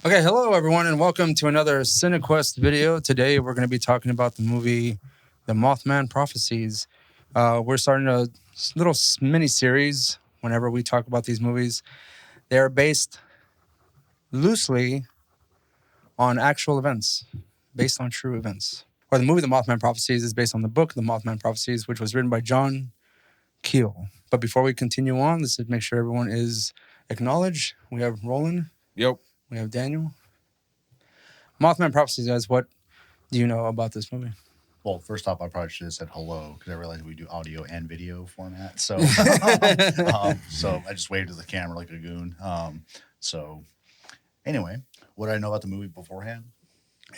Okay, hello everyone, and welcome to another CineQuest video. Today we're going to be talking about the movie The Mothman Prophecies. We're starting a little mini-series whenever we talk about these movies. They are based loosely on actual events, based on true events. Or the movie The Mothman Prophecies is based on the book The Mothman Prophecies, which was written by John Keel. But before we continue on, let's make sure everyone is acknowledged. We have Roland. Yep. We have Daniel. Mothman Prophecies, guys, what do you know about this movie? Well, first off, I probably should have said hello because I realized we do audio and video format. So, so I just waved to the camera like a goon. So, anyway, what did I know about the movie beforehand?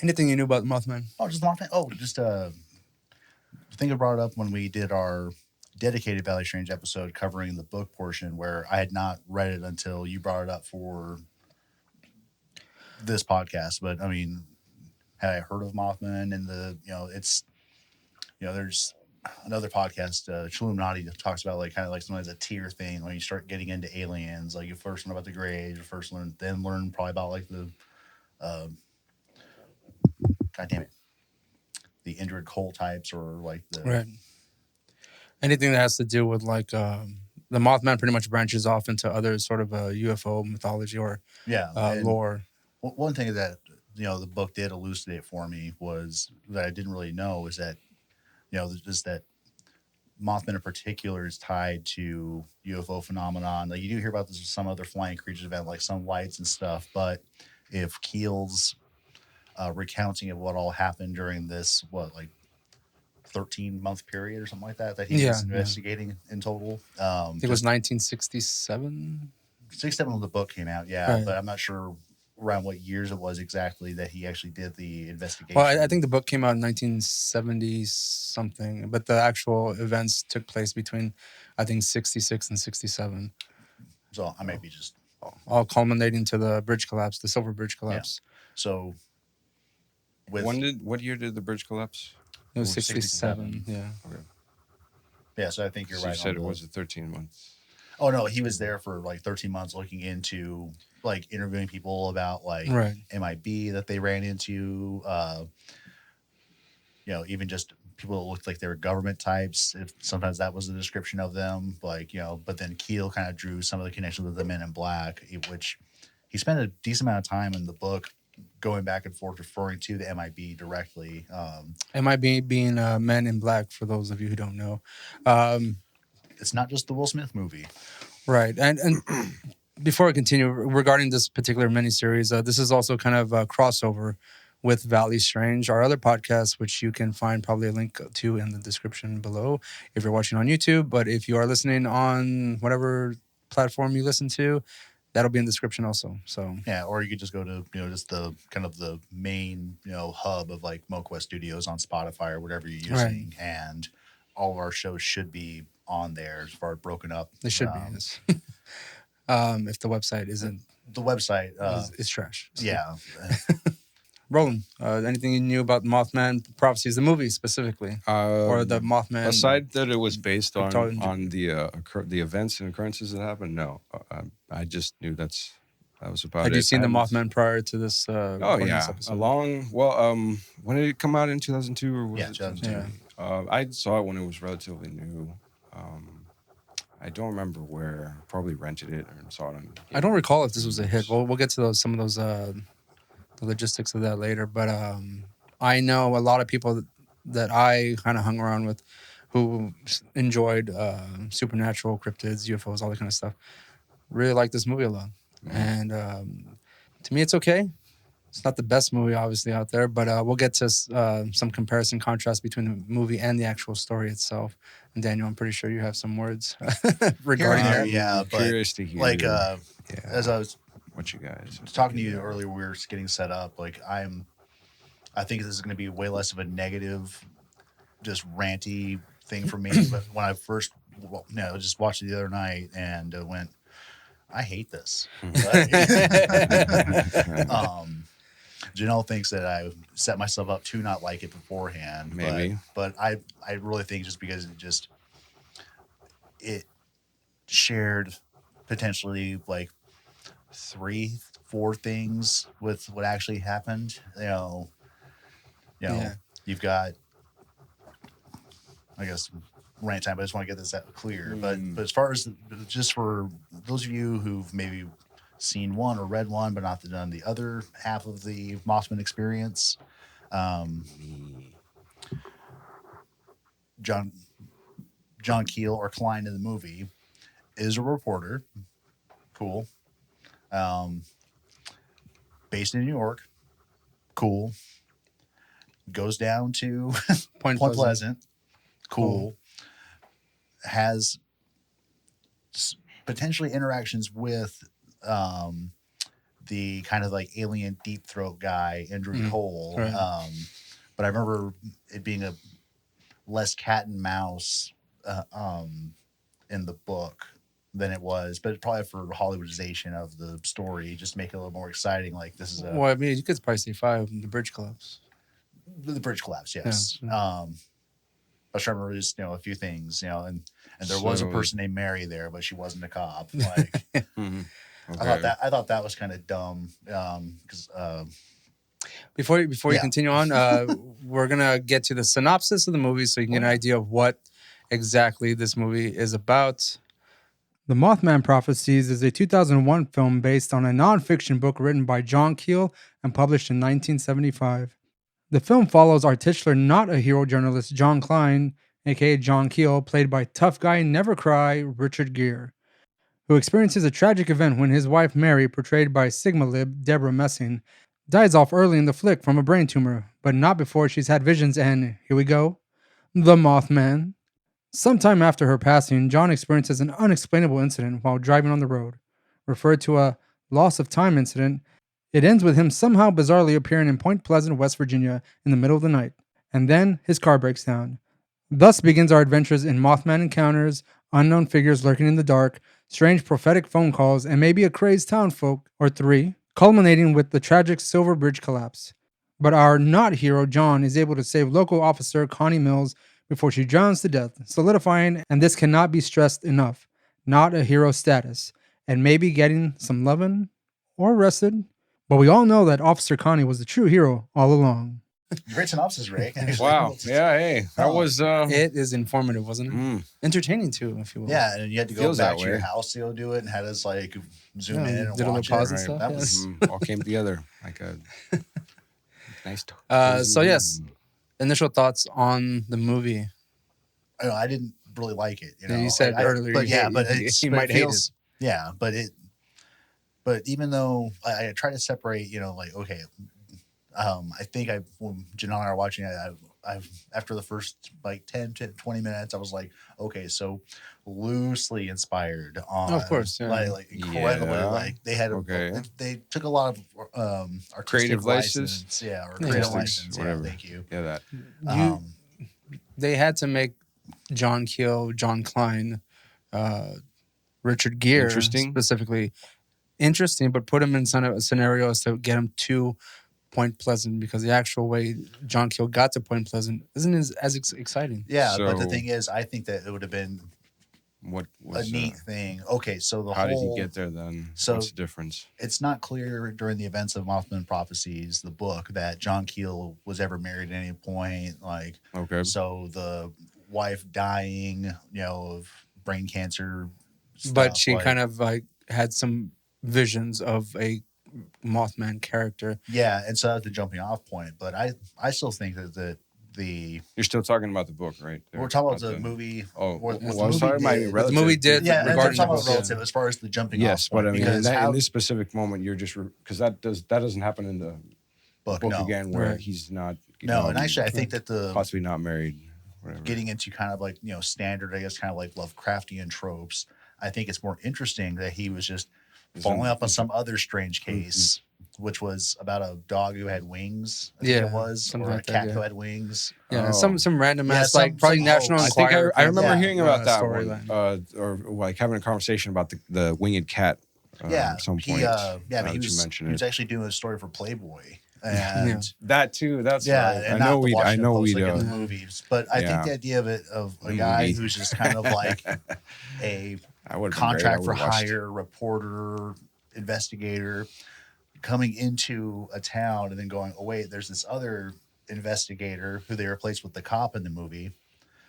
Anything you knew about Mothman? Oh, just Mothman. Oh, just I think I brought it up when we did our dedicated Valley Strange episode covering the book portion, where I had not read it until you brought it up for this podcast. But I mean, had I heard of Mothman and it's. There's another podcast, Chilluminati, that talks about like kind of like sometimes a tier thing when you start getting into aliens. Like you first learn about the Grey Age, then learn probably about like the, God damn it, the Indrid Cole types or like the Right. Anything that has to do with like the Mothman pretty much branches off into other sort of UFO mythology or lore. One thing that the book did elucidate for me was that I didn't really know is that. Just that Mothman in particular is tied to UFO phenomenon. Like you do hear about this with some other flying creatures event, like some lights and stuff. But if Keel's recounting of what all happened during this, 13-month period or something like that he was investigating in total. I think it was 1967. 67 when the book came out, yeah. Right. But I'm not sure around what years it was exactly that he actually did the investigation. Well, I think the book came out in 1970 something, but the actual events took place between, I think, 66 and 67. So I may be just all culminating to the bridge collapse, the Silver Bridge collapse. Yeah. So, what year did the bridge collapse? It was 67. Yeah. Okay. Yeah, so I think you're right. You said it was 13 months. Oh no, he was there for like 13 months, looking into like interviewing people about like MIB that they ran into. Even just people that looked like they were government types. If sometimes that was the description of them, but then Keel kind of drew some of the connections with the Men in Black, which he spent a decent amount of time in the book going back and forth referring to the MIB directly. MIB being Men in Black, for those of you who don't know. It's not just the Will Smith movie. Right. And before I continue, regarding this particular miniseries, this is also kind of a crossover with Valley Strange, our other podcast, which you can find probably a link to in the description below if you're watching on YouTube. But if you are listening on whatever platform you listen to, that'll be in the description also. So yeah, or you could just go to just the kind of the main hub of like MoQuest Studios on Spotify or whatever you're using, and all of our shows should be on there as far as broken up. They should be. Yes. If the website isn't, the website is trash. So. Yeah. Roland, anything you knew about Mothman Prophecies, the movie specifically, or the Mothman? Aside that it was based on the events and occurrences that happened, no, I just knew that was about it. Had you seen the Mothman prior to this? Oh yeah, episode? When did it come out, in 2002 or was it 2002? Yeah. I saw it when it was relatively new. I don't remember where. Probably rented it or saw it on. I don't recall if this was a hit. We'll get to some of those the logistics of that later. But I know a lot of people that I kind of hung around with who enjoyed supernatural, cryptids, UFOs, all that kind of stuff. Really like this movie a lot. Mm-hmm. And to me, it's okay. It's not the best movie, obviously, out there, but we'll get to some comparison, contrast between the movie and the actual story itself. And Daniel, I'm pretty sure you have some words regarding that. Yeah, but curious to hear. Like, as I was what you guys talking to you earlier, we were getting set up. Like, I think this is going to be way less of a negative, just ranty thing for me. But when I first, just watched it the other night and went, I hate this. Janelle thinks that I set myself up to not like it beforehand. Maybe. But I really think just because it shared potentially like 3-4 things with what actually happened. Yeah. You've got, I guess, rant time, but I just want to get this out clear. But as far as just for those of you who've maybe seen one or read one, but not done the other half of the Mothman experience, John Keel, or Klein in the movie, is a reporter. Cool. Based in New York. Cool. Goes down to Point Pleasant. Cool. Has potentially interactions with the kind of like alien deep throat guy, Andrew Cole. Right. But I remember it being a less cat and mouse in the book than it was, but probably for Hollywoodization of the story, just make it a little more exciting. Like this is a Well, I mean, you could probably say 5. The bridge collapse. the bridge collapse, yes. Yeah. I was trying to remember just a few things, and there was a person named Mary there, but she wasn't a cop. Like Okay. I thought that was kind of dumb because Before you continue on, we're gonna get to the synopsis of the movie so you can get an idea of what exactly this movie is about. The Mothman Prophecies is a 2001 film based on a nonfiction book written by John Keel and published in 1975. The film follows our titular not a hero journalist John Klein, aka John Keel, played by tough guy never cry Richard Gere, who experiences a tragic event when his wife Mary, portrayed by Sigma Lib Deborah Messing, dies off early in the flick from a brain tumor, but not before she's had visions and, here we go, the Mothman. Sometime after her passing, John experiences an unexplainable incident while driving on the road. Referred to a loss of time incident, it ends with him somehow bizarrely appearing in Point Pleasant, West Virginia in the middle of the night, and then his car breaks down. Thus begins our adventures in Mothman encounters, unknown figures lurking in the dark, strange prophetic phone calls, and maybe a crazed townfolk or 3, culminating with the tragic Silver Bridge collapse. But our not hero John is able to save local officer Connie Mills before she drowns to death, solidifying, and this cannot be stressed enough, not a hero status, and maybe getting some lovin' or arrested. But we all know that Officer Connie was the true hero all along. great synopsis, Ray. Wow. Yeah. Hey, that was. It is informative, wasn't it? Entertaining too, if you will. Yeah, and you had to go Feels back that to your way. house to go do it, and had us like zoom in and did a little watch pause it. and stuff, That yeah. was All came together like a nice. So yes, initial thoughts on the movie. I didn't really like it. You said earlier, but you might hate it. Yeah, but even though I try to separate, like okay, I think when Janelle and I are watching it, I've after the first like 10 to 20 minutes, I was like, okay, so loosely inspired on, Of course, yeah. like incredibly, Yeah. like they had they took a lot of artistic Creative license? license, yeah, or Yeah. creative license, Whatever. yeah, thank you. Yeah, that. They had to make John Keel, John Klein, Richard Gere specifically interesting, but put him in scenarios to get him to Point Pleasant, because the actual way John Keel got to Point Pleasant isn't as exciting. Yeah, but the So- thing is, I think that it would have been What a was neat thing. Okay, so How did he get there then? So- What's the difference? it's not clear during the events of Mothman Prophecies, the book, that John Keel was ever married at any point. Like, Okay. so the wife dying, of brain cancer, But she kind of like had some visions of a Mothman character. yeah, and so that's the jumping off point. But I still think that the You're still talking about the book, right? we're talking about the movie. Oh, what the well, sorry, movie my did. relative. The movie did Yeah, and I'm regarding talking the about book, relative as far as the jumping Yes, off but point. I mean, because in how- this specific moment, you're just because that doesn't happen in the book no. again, where Right. he's not. No, and actually, I think that the possibly not married. Whatever. getting into kind of like standard, I guess, kind of like Lovecraftian tropes. I think it's more interesting that he was just following up on some other strange case, which was about a dog who had wings. I think Yeah, it was, something or like a that, cat yeah. who had wings. Yeah, Oh. some random Yeah, ass, some- like probably some National hoax. I think Enquirer. I remember Yeah. hearing about that one, storyline. or like having a conversation about the winged cat. Yeah, at some he, point. but he that you was mentioned he was it. actually doing a story for Playboy, and That too. That's yeah, right. and I not know the we. I Washington know Post, we. like in the movies. But I think the idea of it of a The guy movie. who's just kind of like a I would contract for hire reporter investigator coming into a town and then going, oh wait, there's this other investigator who they replaced with the cop in the movie.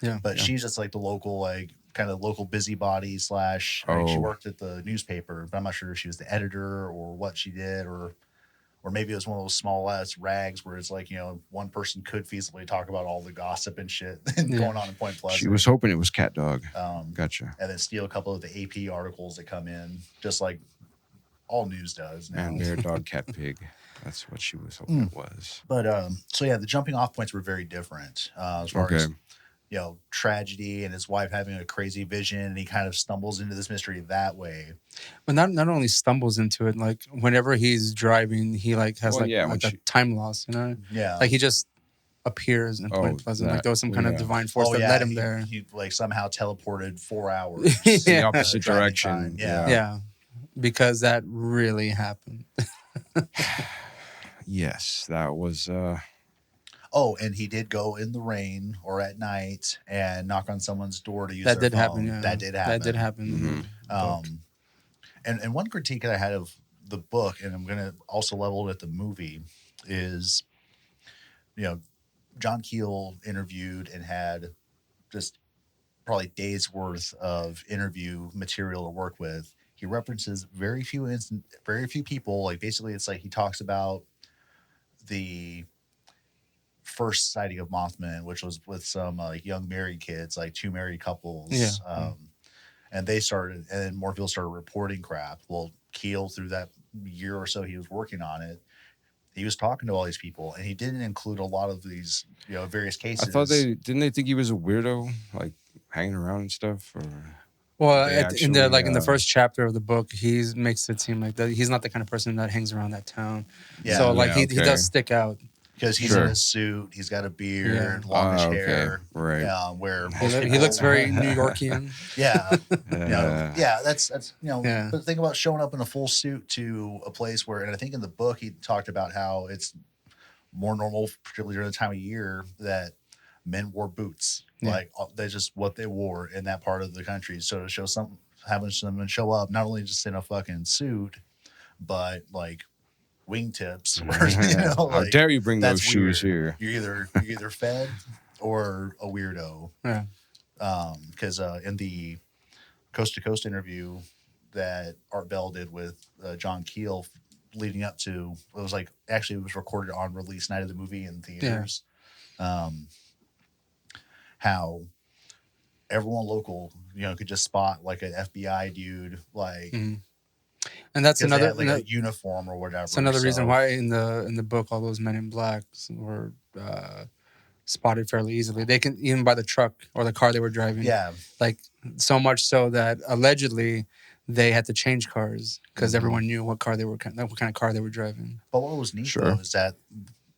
Yeah. But she's just like the local, like kind of local busybody slash. I mean, she Oh. worked at the newspaper, but I'm not sure if she was the editor or what she did, or maybe it was one of those small ass rags where it's like, you know, one person could feasibly talk about all the gossip and shit going on in Point Pleasant. She was hoping it was Cat Dog. Gotcha. And then steal a couple of the AP articles that come in, just like all news does now. Man, bear, dog, cat, pig. That's what she was hoping it was. But so yeah, the jumping off points were very different as far as, you know, tragedy and his wife having a crazy vision, and he kind of stumbles into this mystery that way. But not only stumbles into it, like whenever he's driving, he like has a time loss, you know? Yeah. Like he just appears in Point Pleasant. Like there was some kind of divine force that led him there. He like somehow teleported 4 hours in the opposite direction. Yeah. Because that really happened. Yes, that was Oh, and he did go in the rain or at night and knock on someone's door to use that their did phone. happen. Yeah. That did happen. That did happen. Mm-hmm. And one critique that I had of the book, and I'm going to also level it at the movie, is, you know, John Keel interviewed and had just probably days worth of interview material to work with. He references very few people. Like basically, it's like he talks about the first sighting of Mothman, which was with some like young married kids, like 2 married couples. Yeah. And they started, and then Morfield started reporting crap. Well, Keel, through that year or so he was working on it, he was talking to all these people, and he didn't include a lot of these, you know, various cases. I thought didn't they think he was a weirdo, like hanging around and stuff? Or well, in the first chapter of the book, he makes it seem like that he's not the kind of person that hangs around that town. Yeah. So like he does stick out. Because he's in a suit, he's got a beard, longish hair, right? Where he looks very New Yorkian. That's you know. Yeah. But think about showing up in a full suit to a place where, and I think in the book he talked about how it's more normal, particularly during the time of year, that men wore boots. Like that's just what they wore in that part of the country. So to show having someone show up not only just in a fucking suit, but like wingtips. You know, how dare you bring those shoes here? You're either fed or a weirdo. Yeah. Because in the Coast to Coast interview that Art Bell did with John Keel leading up to, it was recorded on release night of the movie in theaters. Yeah. How everyone local, you know, could just spot like an FBI dude, like. Mm-hmm. And that's another a uniform or whatever. That's another reason why in the book all those men in black were spotted fairly easily. They can even by the truck or the car they were driving. Yeah, like so much so that allegedly they had to change cars because everyone knew what kind of car they were driving. But what was neat though is that,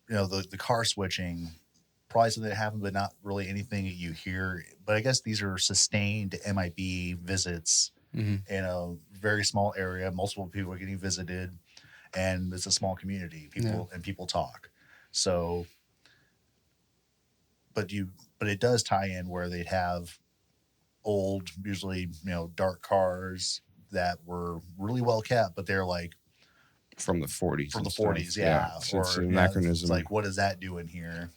you know, the car switching, probably something that happened, but not really anything that you hear. But I guess these are sustained MIB visits. Mm-hmm. In a very small area, multiple people are getting visited, and it's a small community. People talk. So, but it does tie in where they'd have old, usually, you know, dark cars that were really well kept, but they're like from the 40s. From the 40s, yeah. So it's an anachronism. It's like, what is that doing here?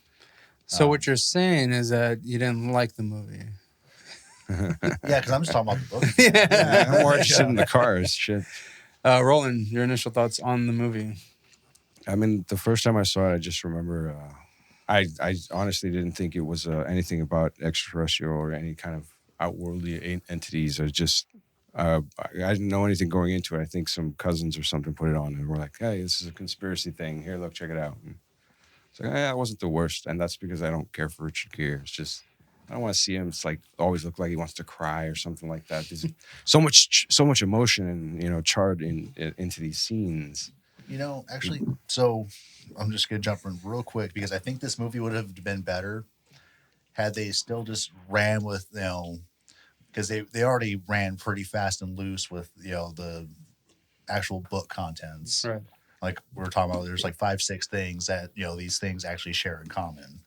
So what you're saying is that you didn't like the movie. Yeah, because I'm just talking about the book. I'm more interested in the cars. Shit. Roland, your initial thoughts on the movie? I mean, the first time I saw it, I just remember I honestly didn't think it was anything about extraterrestrial or any kind of outworldly entities. I didn't know anything going into it. I think some cousins or something put it on and were like, hey, this is a conspiracy thing. Here, look, check it out. And it's like, it wasn't the worst. And that's because I don't care for Richard Gere. It's just, I don't want to see him. It's like always look like he wants to cry or something like that. There's so much emotion and, you know, charred into these scenes. You know, actually, so I'm just gonna jump in real quick because I think this movie would have been better had they still just ran with, you know, because they already ran pretty fast and loose with, you know, the actual book contents. Right. Like we were talking about, there's like 5-6 things that, you know, these things actually share in common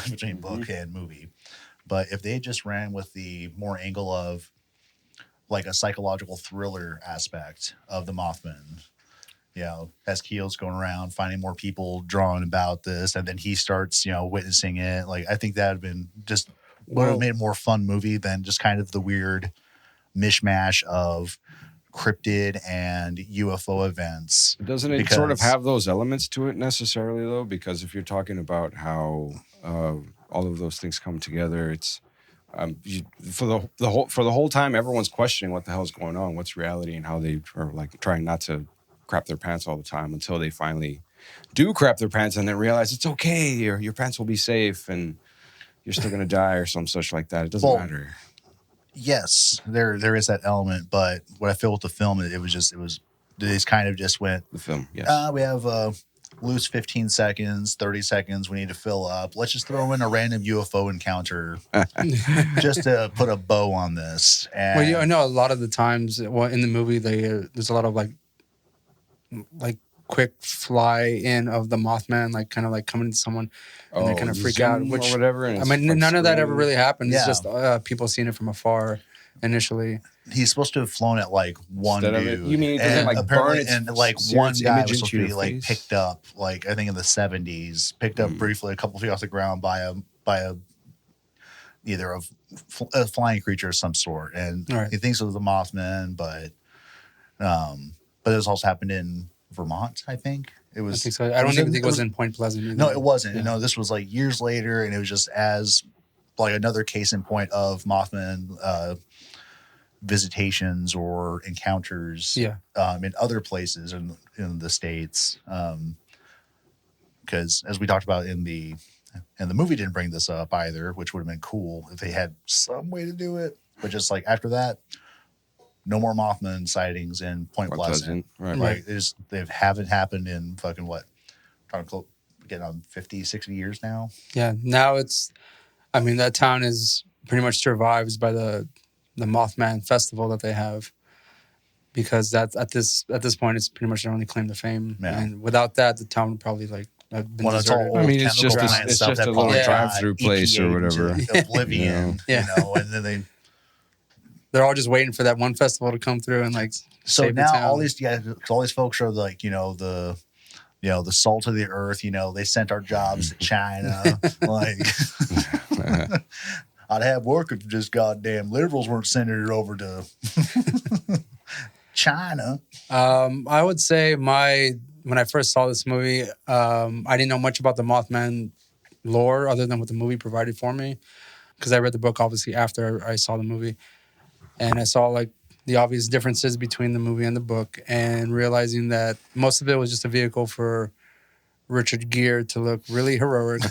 between book and movie. But if they just ran with the more angle of like a psychological thriller aspect of the Mothman. As Keel's going around finding more people drawing about this, and then he starts, witnessing it. Like, I think that would have been would have made a more fun movie than just kind of the weird mishmash of cryptid and UFO events. Doesn't it sort of have those elements to it necessarily, though? Because if you're talking about how all of those things come together, it's for the whole time everyone's questioning what the hell's going on, what's reality, and how they are like trying not to crap their pants all the time until they finally do crap their pants and then realize it's okay, your pants will be safe and you're still going to die or some such like that. It doesn't matter. Yes, there is that element, but what I feel with the film, they just kind of just went, the film, yes. We have lose 15 seconds, 30 seconds, we need to fill up. Let's just throw in a random UFO encounter just to put a bow on this. And I know a lot of the times, in the movie, there's a lot of like quick fly in of the Mothman, like kind of like coming to someone and they kind of freak out, which or whatever. I mean, none of that ever really happened. It's just people seeing it from afar initially. He's supposed to have flown at like one dude. You mean it doesn't like burn its and like one guy was supposed to be like face? picked up, like I think in the 70s, picked up briefly a couple feet off the ground by a either a flying creature of some sort, and he thinks it was the Mothman, but it was also happened in Vermont, I think. It was. I think so. I don't even think it was in Point Pleasant either. No, it wasn't. No, this was like years later, and it was just as like another case in point of Mothman visitations or encounters in other places in the States. Because as we talked about in the movie didn't bring this up either, which would have been cool if they had some way to do it. But just like after that, no more Mothman sightings in Point Pleasant. Right. Like they haven't happened in fucking what? Trying to get on 50, 60 years now. Yeah. Now that town is pretty much survives by the Mothman festival that they have, because that's at this point it's pretty much their only claim to fame. Yeah. And without that, the town would probably like have been deserted. It's just a little drive-through place or whatever. Oblivion, and then they're all just waiting for that one festival to come through and like. So now all these folks are like the salt of the earth. They sent our jobs to China. Like, I'd have work if just goddamn liberals weren't sending it over to China. I would say when I first saw this movie, I didn't know much about the Mothman lore other than what the movie provided for me, because I read the book obviously after I saw the movie. And I saw like the obvious differences between the movie and the book, and realizing that most of it was just a vehicle for Richard Gere to look really heroic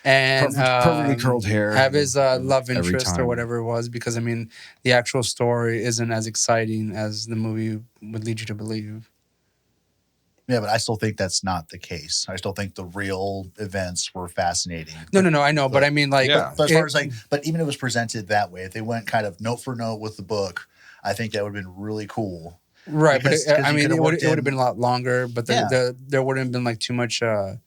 and perfectly curled hair, have his love interest or whatever it was. Because the actual story isn't as exciting as the movie would lead you to believe. Yeah, but I still think that's not the case. I still think the real events were fascinating. No, I know, but I mean, like, but as far as like, but even if it was presented that way, if they went kind of note for note with the book, I think that would have been really cool. Right, because, but it would have been a lot longer, but there wouldn't have been like too much. There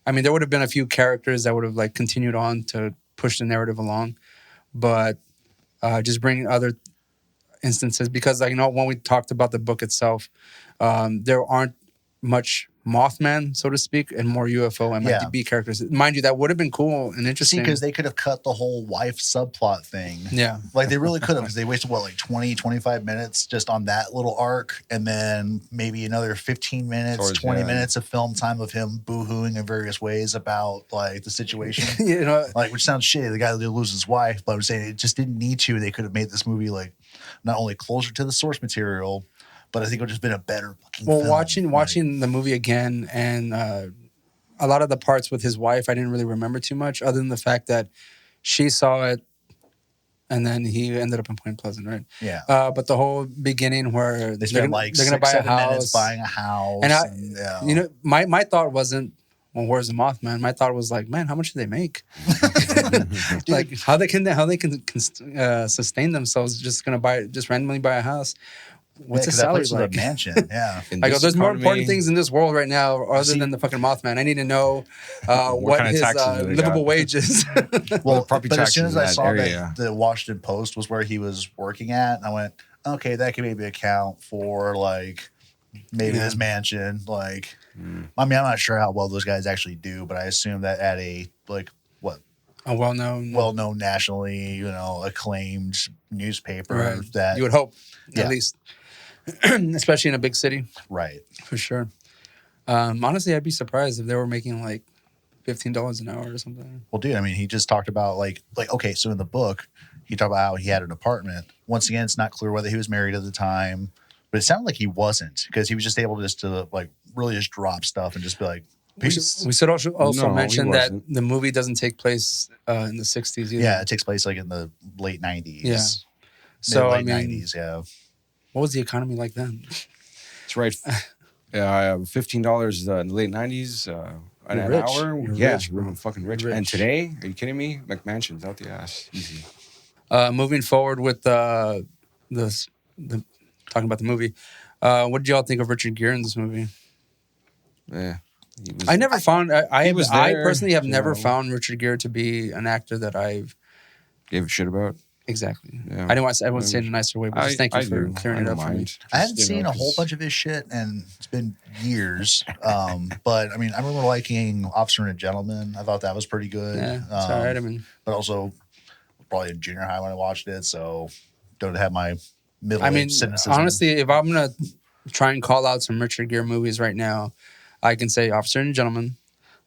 would have been a few characters that would have like continued on to push the narrative along, but just bringing other instances, because when we talked about the book itself, there aren't much Mothman, so to speak, and more UFO and MIB characters. Mind you, that would have been cool and interesting. See, because they could have cut the whole wife subplot thing. Yeah. Like they really could have, because they wasted, 20, 25 minutes just on that little arc, and then maybe another 15 minutes, 20 minutes of film time of him boo-hooing in various ways about like the situation. Like, which sounds shitty. The guy loses his wife, but I'm saying it just didn't need to. They could have made this movie like not only closer to the source material, but I think it would have just been a better fucking film. Watching the movie again, and a lot of the parts with his wife, I didn't really remember too much, other than the fact that she saw it, and then he ended up in Point Pleasant, right? Yeah. But the whole beginning where they're going to buy a house, buying a house, and my thought wasn't, well, where's the Mothman? My thought was like, man, how much do they make? Like how they can sustain themselves just randomly buy a house. what's his that salary place was like? a mansion. Yeah. In I go, this there's more economy, important things in this world right now other See- than the fucking Mothman. I need to know what kind of his taxes do they livable got? wage is. Well, property but as soon taxes as I in that saw area. that the Washington Post was where he was working at, I went, okay, that could maybe account for like maybe Yeah. this mansion. Like, I mean, I'm not sure how well those guys actually do, but I assume that at a like what A well-known. well-known nationally, acclaimed newspaper Right. that You would hope, Yeah. at least. Especially in a big city, right. for sure. Honestly, I'd be surprised if they were making like $15 an hour or something. Well, dude, I mean, he just talked about like okay, so in the book, he talked about how he had an apartment. Once again, it's not clear whether he was married at the time, but it sounded like he wasn't because he was just able to like really just drop stuff and just be like, peace. We should also No, he mention that wasn't. the movie doesn't take place in the 60s either. Yeah, it takes place like in the late 90s. Yeah. So, I late mean, 90s, yeah. what was the economy like then? That's right. $15 in the late 90s. An You're rich. hour. You're Yeah, rich, bro. we're fucking rich. Rich. And today, are you kidding me? McMansions out the ass. Easy. Moving forward with the talking about the movie, what did y'all think of Richard Gere in this movie? Yeah. I never found I was I there, personally have you never know. found Richard Gere to be an actor that I've gave a shit about. exactly. Yeah. I wouldn't say it in a nicer way, but just thank you for do. clearing I it don't up for me. mind. I haven't Just, you seen know, a whole 'cause- bunch of his shit, and it's been years. But I mean, I remember liking Officer and a Gentleman. I thought that was pretty good. Yeah, it's all right. I mean, But also, probably in junior high when I watched it, so don't have my middle. I mean, cynicism. honestly, if I'm gonna try and call out some Richard Gere movies right now, I can say Officer and Gentleman,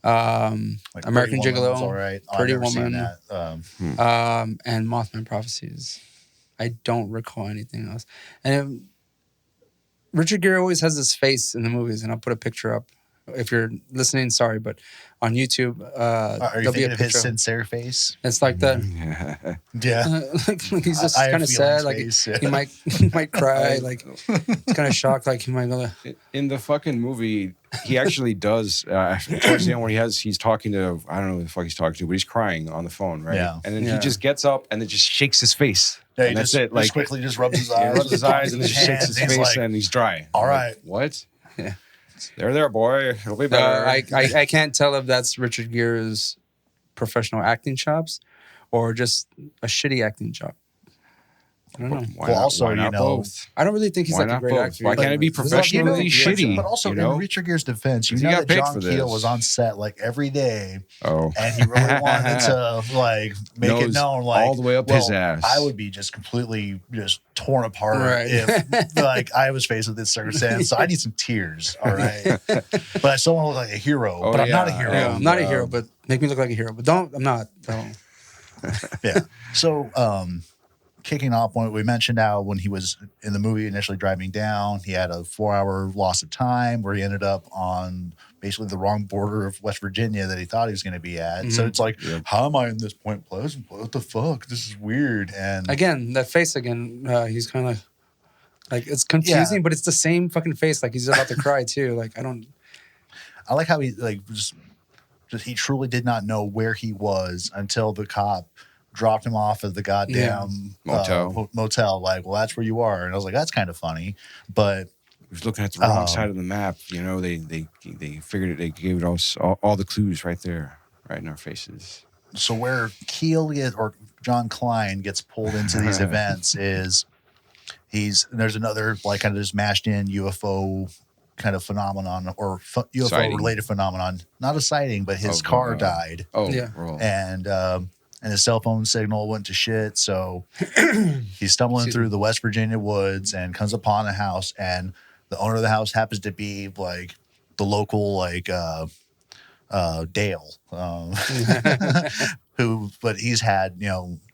Like American Pretty Woman Gigolo, was all right. I've Pretty never seen Woman. that. And Mothman Prophecies. I don't recall anything else. And Richard Gere always has this face in the movies, and I'll put a picture up. If you're listening, sorry, but on YouTube, Are you there'll be a thinking of his picture. sincere face? It's like that. Yeah. like he's just I have kind of feelings sad. Like face, yeah. he might cry. Like he's kind of shocked. Like he might go. In the fucking movie, he actually does. Towards the end, when he's talking to, I don't know who the fuck he's talking to, but he's crying on the phone, right? Yeah. And then Yeah. he just gets up and then just shakes his face. Yeah, he and that's just, it. Like just quickly just rubs his he eyes. rubs his eyes and then just shakes hands, his he's face like, and he's dry. all I'm right. like, what? Yeah. There, boy. It'll be better. I can't tell if that's Richard Gere's professional acting chops or just a shitty acting job. I don't know. Why Well, not- also, why not both. I don't really think he's Why like a not great both? actor. Why can't it be There's a lot of professionally people- shitty? But also, you know? in Richard Gere's defense, you He know got that paid John for Keel this. was on set like every day, Oh. and he really wanted to like make it Nose known, like all the way up his ass. I would be just completely just torn apart Right. if like I was faced with this circumstance. So I need some tears, all right. But I still want to look like a hero, Oh, but I'm not a yeah. hero. Yeah, I'm not a hero, but make me look like a hero. But don't. I'm not. Don't. Yeah. So, kicking off when we mentioned how when he was in the movie initially driving down, he had a 4-hour loss of time where he ended up on basically the wrong border of West Virginia that he thought he was going to be at. So it's like, how am I in this Point Pleasant? What the fuck? This is weird. And Again, that face again. He's kind of like it's confusing, but it's the same fucking face. Like he's about to cry too. Like I don't. I like how he like just he truly did not know where he was until the cop dropped him off at the goddamn motel. Like, well, that's where you are. And I was like, that's kind of funny. But He was looking at the wrong side of the map. You know, they figured it. They gave us all the clues right there, right in our faces. so where Keel or John Klein gets pulled into these events is there's another like kind of just mashed in UFO kind of phenomenon or UFO Sighting. related phenomenon. Not a sighting, but his car died. Oh, Yeah. roll. And his cell phone signal went to shit. So he's stumbling through the West Virginia woods and comes upon a house. And the owner of the house happens to be like the local, like Dale, but he's had,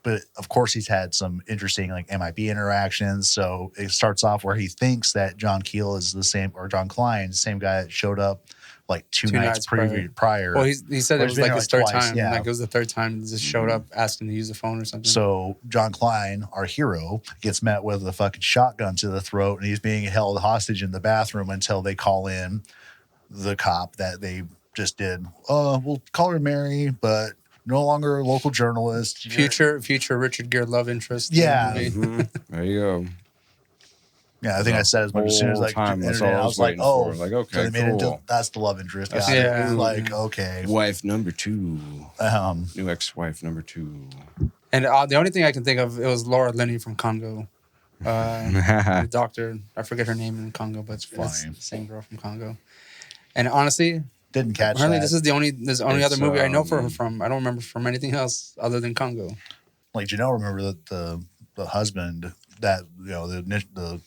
but of course he's had some interesting like MIB interactions. So it starts off where he thinks that John Keel is the same, or John Klein, the same guy that showed up like two nights prior. Well, he said Well, it he's was been like here, his like, third twice, time. yeah. Like it was the third time he just showed up asking to use the phone or something. So John Klein, our hero, gets met with a fucking shotgun to the throat, and he's being held hostage in the bathroom until they call in the cop that they just did. We'll call her Mary, but no longer a local journalist. future Richard Gere love interest. Yeah. in the movie. There you go. Yeah, I think I said as much as soon as like time. That's all internet, I I was like, waiting oh, for. Like, okay, so they made it cool. into, that's the love interest. That's Got yeah. it. Like, okay. Wife number 2. Um, New ex-wife number 2. And the only thing I can think of, it was Laura Linney from Congo. The doctor, I forget her name in Congo, but it's Funny. the same girl from Congo. And honestly, didn't catch apparently that. this is the only It's, other movie I know for her from. I don't remember from anything else other than Congo. Like, remember that the husband that, the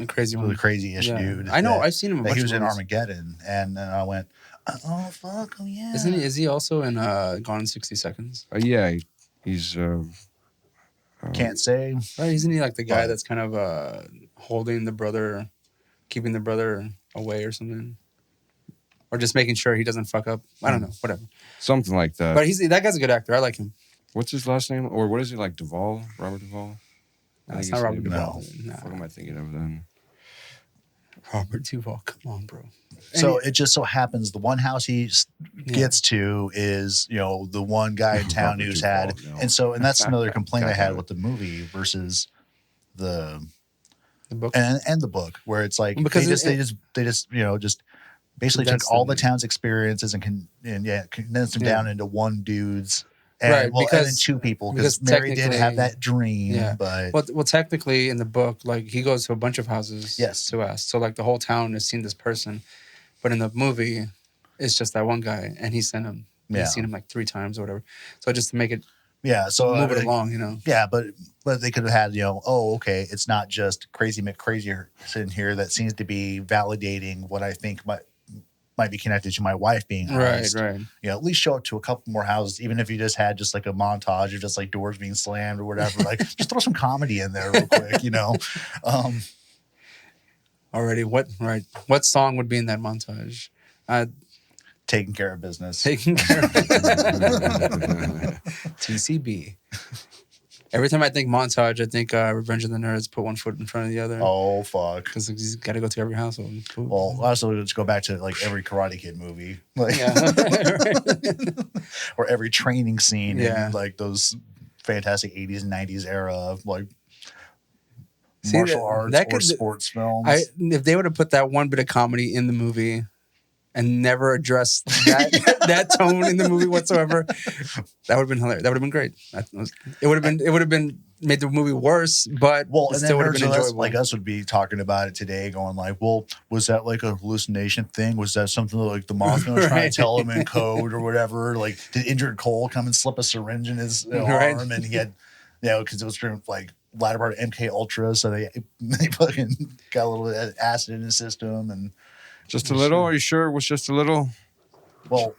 Crazy one. really crazy-ish Yeah. dude. I know. that- I've seen him. that he was in Armageddon, and then I went, oh fuck, oh yeah. Isn't he? Is he also in Gone in 60 Seconds? Yeah, he's Can't say. Right? Isn't he like the guy But- that's kind of holding the brother, keeping the brother away or something, or just making sure he doesn't fuck up? I don't know. Whatever. something like that. But that guy's a good actor. I like him. What's his last name? Or what is he, like Duvall? Robert Duvall? No, I it's think not his Robert name- Duvall. What Nah. am I thinking of then? Robert Duvall. Come on, bro. So it just so happens the one house he gets to is, the one guy in town Robert who's Duvall, had, no. and that's another complaint I God had damn it. with the movie versus the book. and the book, where it's like Because they just just basically took Condensed all them. the town's experiences and condensed them Yeah. down into one dude's. And, Right, and then because- 2 people, because because Mary did have technically- that dream, Yeah. but Well, technically, in the book, like he goes to a bunch of houses. Yes. To ask. So like the whole town has seen this person, but in the movie, it's just that one guy, and he sent him. Yeah. He's seen him like 3 times or whatever. So just to make it yeah, so move it along, Yeah, but they could have had, okay, it's not just Crazy McCrazy sitting here that seems to be validating what I think might be connected to my wife being honest. Right. At least show up to a couple more houses, even if you just had just like a montage of just like doors being slammed or whatever. Like, just throw some comedy in there real quick, Already, what song would be in that montage? Taking care of business. Taking care of TCB. Every time I think montage, I think Revenge of the Nerds, put one foot in front of the other. Oh, fuck. Because he's got to go to every household. Cool. Well, also let's go back to like every Karate Kid movie, like or every training scene Yeah. in like those fantastic 80s and 90s era of like See, martial arts that or could- sports films. If they would have put that one bit of comedy in the movie and never addressed that tone in the movie whatsoever, that would have been hilarious. That would have been great. It would have been made the movie worse, but Well, it and still then would have nerds been enjoyable. like us would be talking about it today, going like, "Well, was that like a hallucination thing? Was that something like the Mothman was trying Right. to tell him in code or whatever? Like, did injured Cole come and slip a syringe in his Right. arm, and he had, because it was during like latter part of MK Ultra, so they fucking got a little bit of acid in his system, and Just a little? Are you sure it was just a little? well,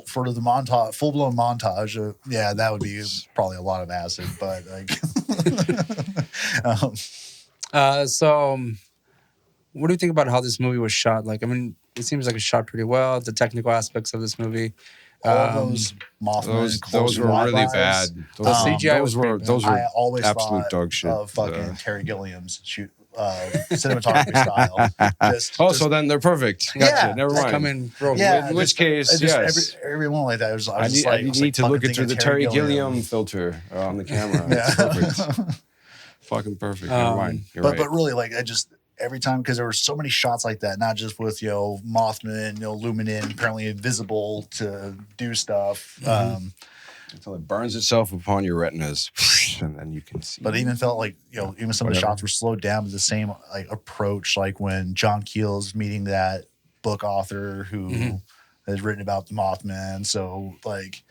for the montage, full blown montage, that would be probably a lot of acid, but like. So, what do you think about how this movie was shot? Like, I mean, it seems like it's shot pretty well. The technical aspects of this movie. All those Mothman Those were really bad. The CGI those was were pretty those I were always absolute thought dog shit. of fucking Terry Gilliam's cinematography style. So then they're perfect. Gotcha. Yeah. Never mind. Come in real Yeah, In which case, yes. everyone like that. I was I just need, like, I need to fucking look into thinking the Terry Gilliam filter on the camera. It's perfect. Fucking perfect. Never mind. You're right. But really, like, I just every time, because there were so many shots like that, not just with Mothman, Luminen apparently invisible to do stuff. Until it burns itself upon your retinas, and then you can see. But it even felt like, even some of the shots were slowed down with the same like approach, like when John Keel's meeting that book author who has written about the Mothman. So like,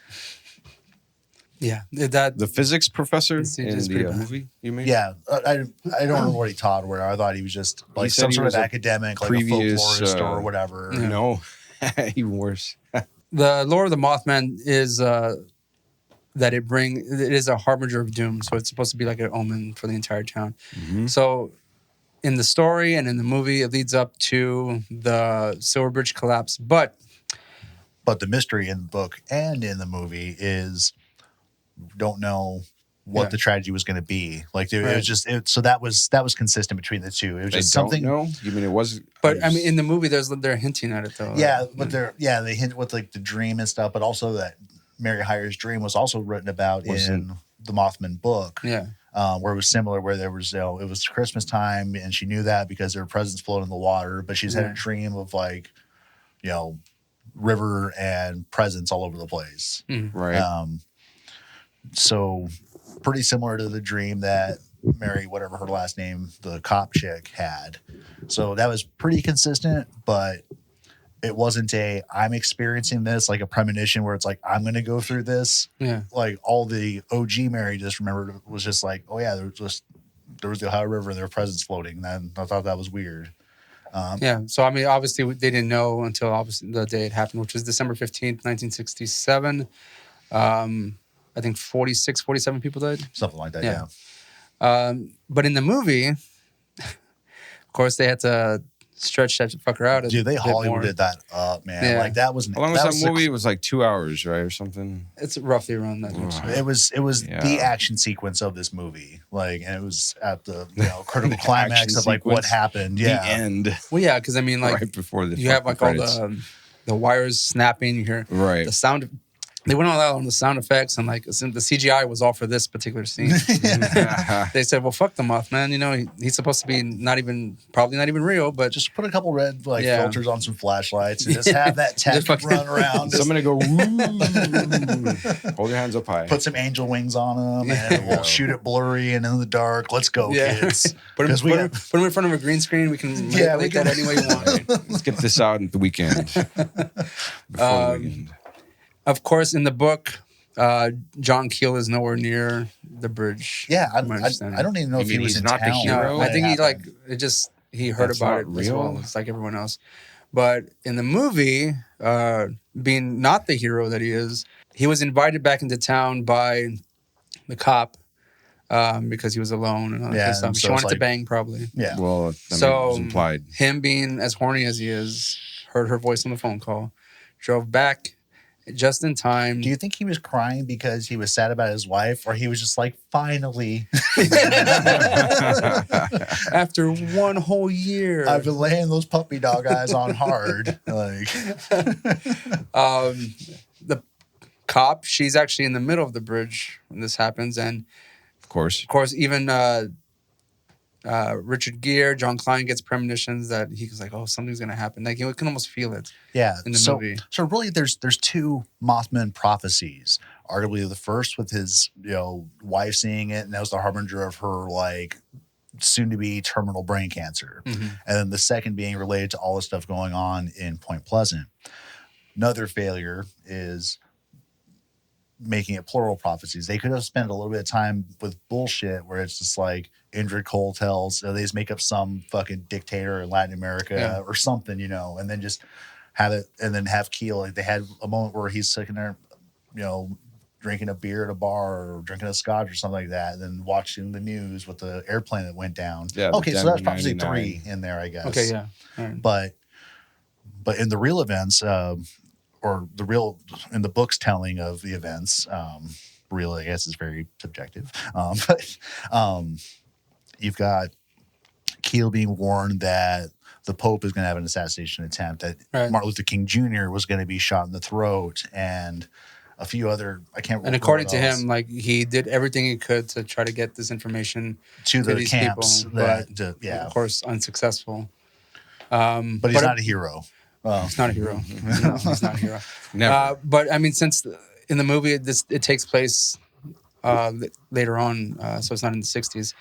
Yeah, that the physics professor It's in just pretty the bad. movie, you mean? yeah, I don't remember what he taught. Where I thought he was just like said some he sort was of a academic, like previous, a folklorist or whatever. Yeah. No, even worse. the lore of the Mothman is that it is a harbinger of doom. So it's supposed to be like an omen for the entire town. So in the story and in the movie, it leads up to the Silver Bridge collapse. But But the mystery in the book and in the movie is don't know what the tragedy was going to be. Like it was just so that was consistent between the two. It was They just don't something. know? You mean it was? But I mean, in the movie, they're hinting at it though. Yeah, but they hint with like the dream and stuff, but also that Mary Hyre's dream was also written about in the Mothman book. Yeah. where it was similar, where there was, it was Christmas time, and she knew that because there were presents floating in the water, but she's had a dream of like, river and presents all over the place. Right. So pretty similar to the dream that Mary, whatever her last name, the cop chick had. So that was pretty consistent, but it wasn't I'm experiencing this like a premonition where it's like, I'm going to go through this. Yeah. Like all the OG Mary just remembered was just like, oh yeah, there was the Ohio River and there were presents floating. And I thought that was weird. Yeah. So, I mean, obviously they didn't know until obviously the day it happened, which was December 15th, 1967. I think 47 people died. Something like that. Yeah. But in the movie, of course, they had to stretch that fucker out. Dude, they Hollywooded that up, man. Yeah. Like that was. How long was that movie? It was like 2 hours, right, or something. It's roughly around that much. It was the action sequence of this movie, like, and it was at the critical climax of like what happened. Yeah, the end. Well, yeah, because I mean, like right before the you have like credits. all the wires snapping. You hear the sound. They went all out on the sound effects, and like the CGI was all for this particular scene. They said, "Well, fuck the Mothman. He's supposed to be probably not even real, but just put a couple red filters on some flashlights and just have that tech run around. So I'm gonna go. Hold your hands up high. Put some angel wings on them, and we'll shoot it blurry and in the dark. Let's go, kids. Put them in front of a green screen. We can make that any way you want. Let's get this out at the weekend. Before the weekend. Of course, in the book, John Keel is nowhere near the bridge. Yeah, I don't even know if he was in not town. the hero. No, I think he heard about it as well. It's like everyone else. But in the movie, being not the hero that he is, he was invited back into town by the cop because he was alone and all that stuff. She wanted to bang, probably. Yeah. Well, it was implied. Him being as horny as he is, heard her voice on the phone call, drove back just in time. Do you think he was crying because he was sad about his wife, or he was just like, finally? After one whole year. I've been laying those puppy dog eyes on hard. Like, the cop, she's actually in the middle of the bridge when this happens. And of course, even Richard Gere, John Klein gets premonitions that he's like, oh, something's going to happen. Like, you can almost feel it in the movie. So really, there's two Mothman prophecies. Arguably the first with his, wife seeing it, and that was the harbinger of her, like, soon-to-be terminal brain cancer. Mm-hmm. And then the second being related to all the stuff going on in Point Pleasant. Another failure is making it plural prophecies. They could have spent a little bit of time with bullshit where it's just like Indrid Cold tells, they just make up some fucking dictator in Latin America or something, and then just have it, and then have Keel. Like, they had a moment where he's sitting there, drinking a beer at a bar or drinking a scotch or something like that, and then watching the news with the airplane that went down. Yeah, okay, so that's prophecy 3 in there, I guess. Okay, yeah. Right. But in the real events, or in the book's telling of the events, real, I guess, is very subjective. But you've got Keel being warned that the Pope is going to have an assassination attempt, that Martin Luther King Jr. was going to be shot in the throat, and a few other, I can't remember. And according to him, like, he did everything he could to try to get this information to the these camps. people, but of course, unsuccessful. But he's not a hero. He's not a hero. No, he's not a hero. Never. But I mean, since in the movie it takes place later on, so it's not in the 60s.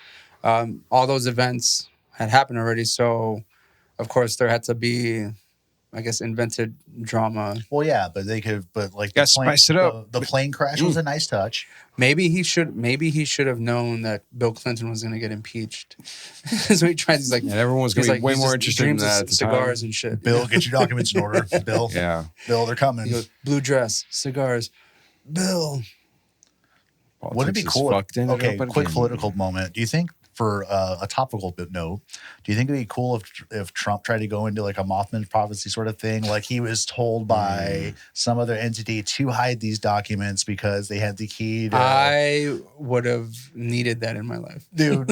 All those events had happened already, so of course there had to be, I guess, invented drama. Well, yeah, but they could, like, spice it up. The plane crash was a nice touch. Maybe he should have known that Bill Clinton was going to get impeached. So he tried. He's like, everyone's going to be way more interested in that. Cigars and shit. Bill, get your documents in order. Bill, Bill, they're coming. He goes, blue dress, cigars. Bill. Wouldn't it be cool? Quick political moment. Do you think, for a topical note, do you think it'd be cool if Trump tried to go into like a Mothman prophecy sort of thing? Like, he was told by some other entity to hide these documents because they had the key to... I would have needed that in my life. Dude.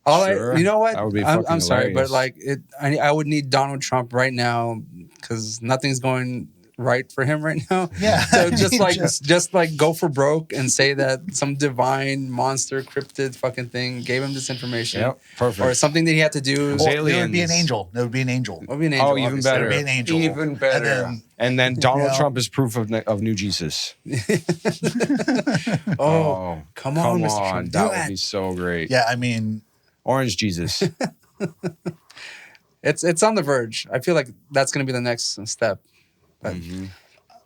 You know what? That would be I'm sorry, hilarious. but like I would need Donald Trump right now because nothing's going right for him right now. Yeah. So just like go for broke and say that some divine monster cryptid fucking thing gave him this information. Yep, perfect. Or something that he had to do. Well, aliens. it would be an angel. It would be an angel. It would be an angel. Oh, even obviously. better. It would be an angel. Even better. And then Donald you know, Trump is proof of new Jesus. Oh, come on, Mr. Trump. That Do would it. be so great. Yeah, I mean, Orange Jesus. It's on the verge. I feel like that's going to be the next step. But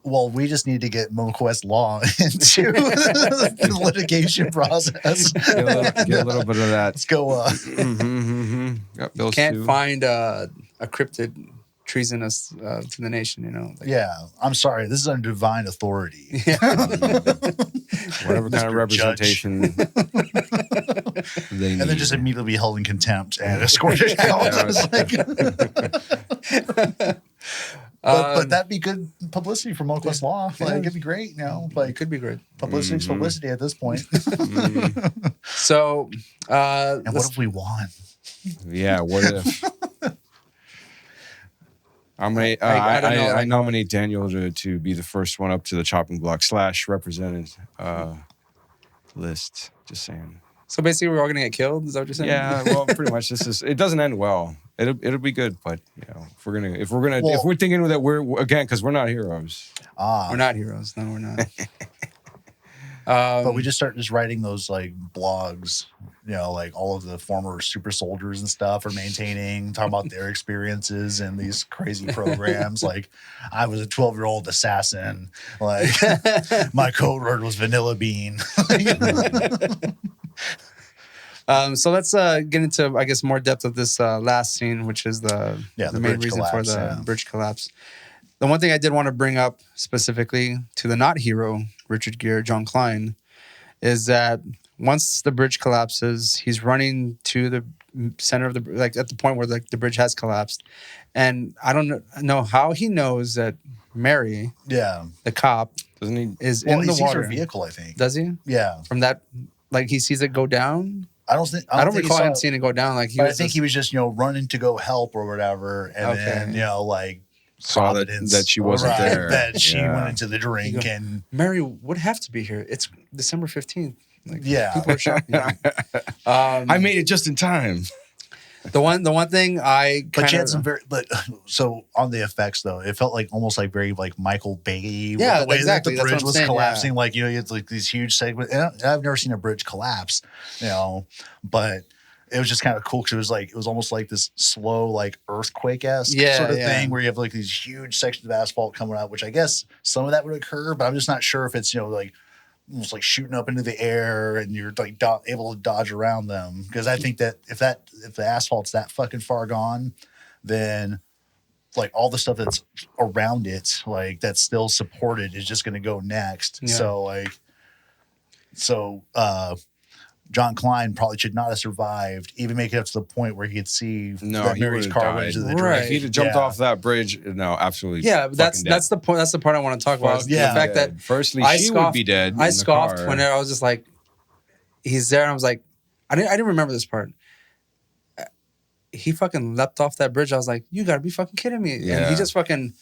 well, we just need to get MoQuest Law into the litigation process. Get a little bit of that. Let's go. Got bills can't too. find a cryptid treasonous to the nation, you know. Like, Yeah, I'm sorry. This is under divine authority. Whatever kind of representation they need. And then just immediately be held in contempt and escorted out. It's like- but that'd be good publicity for MoQuest Law. Like, it'd be great, you know. it Like, could be great. publicity's publicity at this point. So, And what if we won? Yeah, what if? I don't know. I nominate Daniel to be the first one up to the chopping block / represented list. Just saying. So basically, we're all gonna get killed. Is that what you're saying? Yeah, well, pretty much. It doesn't end well. It'll be good, but you know, if we're thinking that because we're not heroes. We're not heroes. No, we're not. But we just start writing those like blogs, you know, like all of the former super soldiers and stuff are talking about their experiences in these crazy programs. Like, I was a 12-year-old assassin. Like, my code word was Vanilla Bean. So let's get into, I guess, more depth of this last scene, which is the main reason for the bridge collapse. The one thing I did want to bring up specifically to the not hero, Richard Gere, John Klein, is that once the bridge collapses, he's running to the center of at the point where the bridge has collapsed. And I don't know how he knows that Mary, the cop, Doesn't he? is in the sees water. her vehicle, I think. Does he? Yeah. From that, like he sees it go down? I don't recall him seeing it go down. Like I think he was just, you know, running to go help or whatever. And then, you know, like, saw that she wasn't there. That she went into the drink and Mary would have to be here. It's December 15th. Like, yeah. people are shocked. I made it just in time. The one thing but she had some so on the effects though, it felt like almost like very like Michael Bay. Yeah, the way exactly. that the bridge was saying, collapsing. Like, you know, you had like these huge segments. And I've never seen a bridge collapse, you know, but it was just kind of cool because it was almost like this slow, like earthquake-esque sort of thing where you have like these huge sections of asphalt coming out, which I guess some of that would occur, but I'm just not sure if it's, you know, like almost like shooting up into the air and you're like able to dodge around them. Because I think that if the asphalt's that fucking far gone, then like all the stuff that's around it, like that's still supported, is just going to go next. Yeah. So John Klein probably should not have survived, even make it up to the point where he could see that Mary's car went into the drain. If he'd have jumped off that bridge, no, absolutely. Yeah, but that's the point. That's the part I want to talk about. Yeah. The fact that firstly, she would be dead. I scoffed when I was just like, he's there, and I was like, I didn't remember this part. He fucking leapt off that bridge. I was like, you gotta be fucking kidding me. Yeah. And he just fucking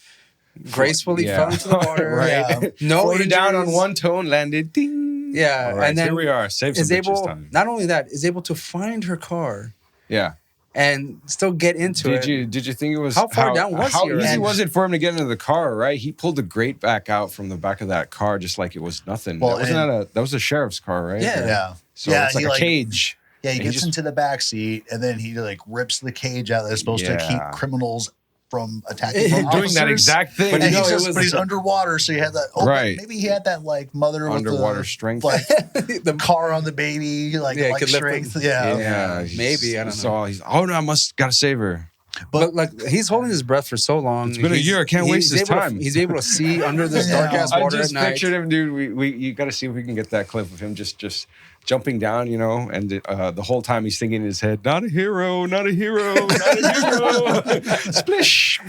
gracefully fell into the water. Right. Yeah. No floated down on one toe and landed. Ding. Yeah. All right, and then here we are. Save some bitches time. Not only that, is able to find her car. Yeah. And still get into it. Did you think it was how far down was how he? easy was it for him to get into the car? Right, he pulled the grate back out from the back of that car just like it was nothing. Well, that was a sheriff's car, right? Yeah. So it's like a cage. Yeah, he gets into the back seat and then he like rips the cage out that's supposed to keep criminals from attacking doing that exact thing. But, he's underwater, so he had that. Right. Maybe he had that like mother underwater with the, strength, like the car on the baby, like strength. Yeah, maybe I don't know. I gotta save her. But like he's holding his breath for so long. It's been a year. I can't waste his time. He's able to see under this dark ass water at night. I just pictured him, dude. You got to see if we can get that clip of him just jumping down, you know, and the whole time he's thinking in his head, "Not a hero, not a hero, not a hero." Splish,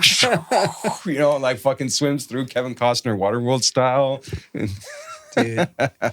you know, like fucking swims through Kevin Costner Waterworld style. dude.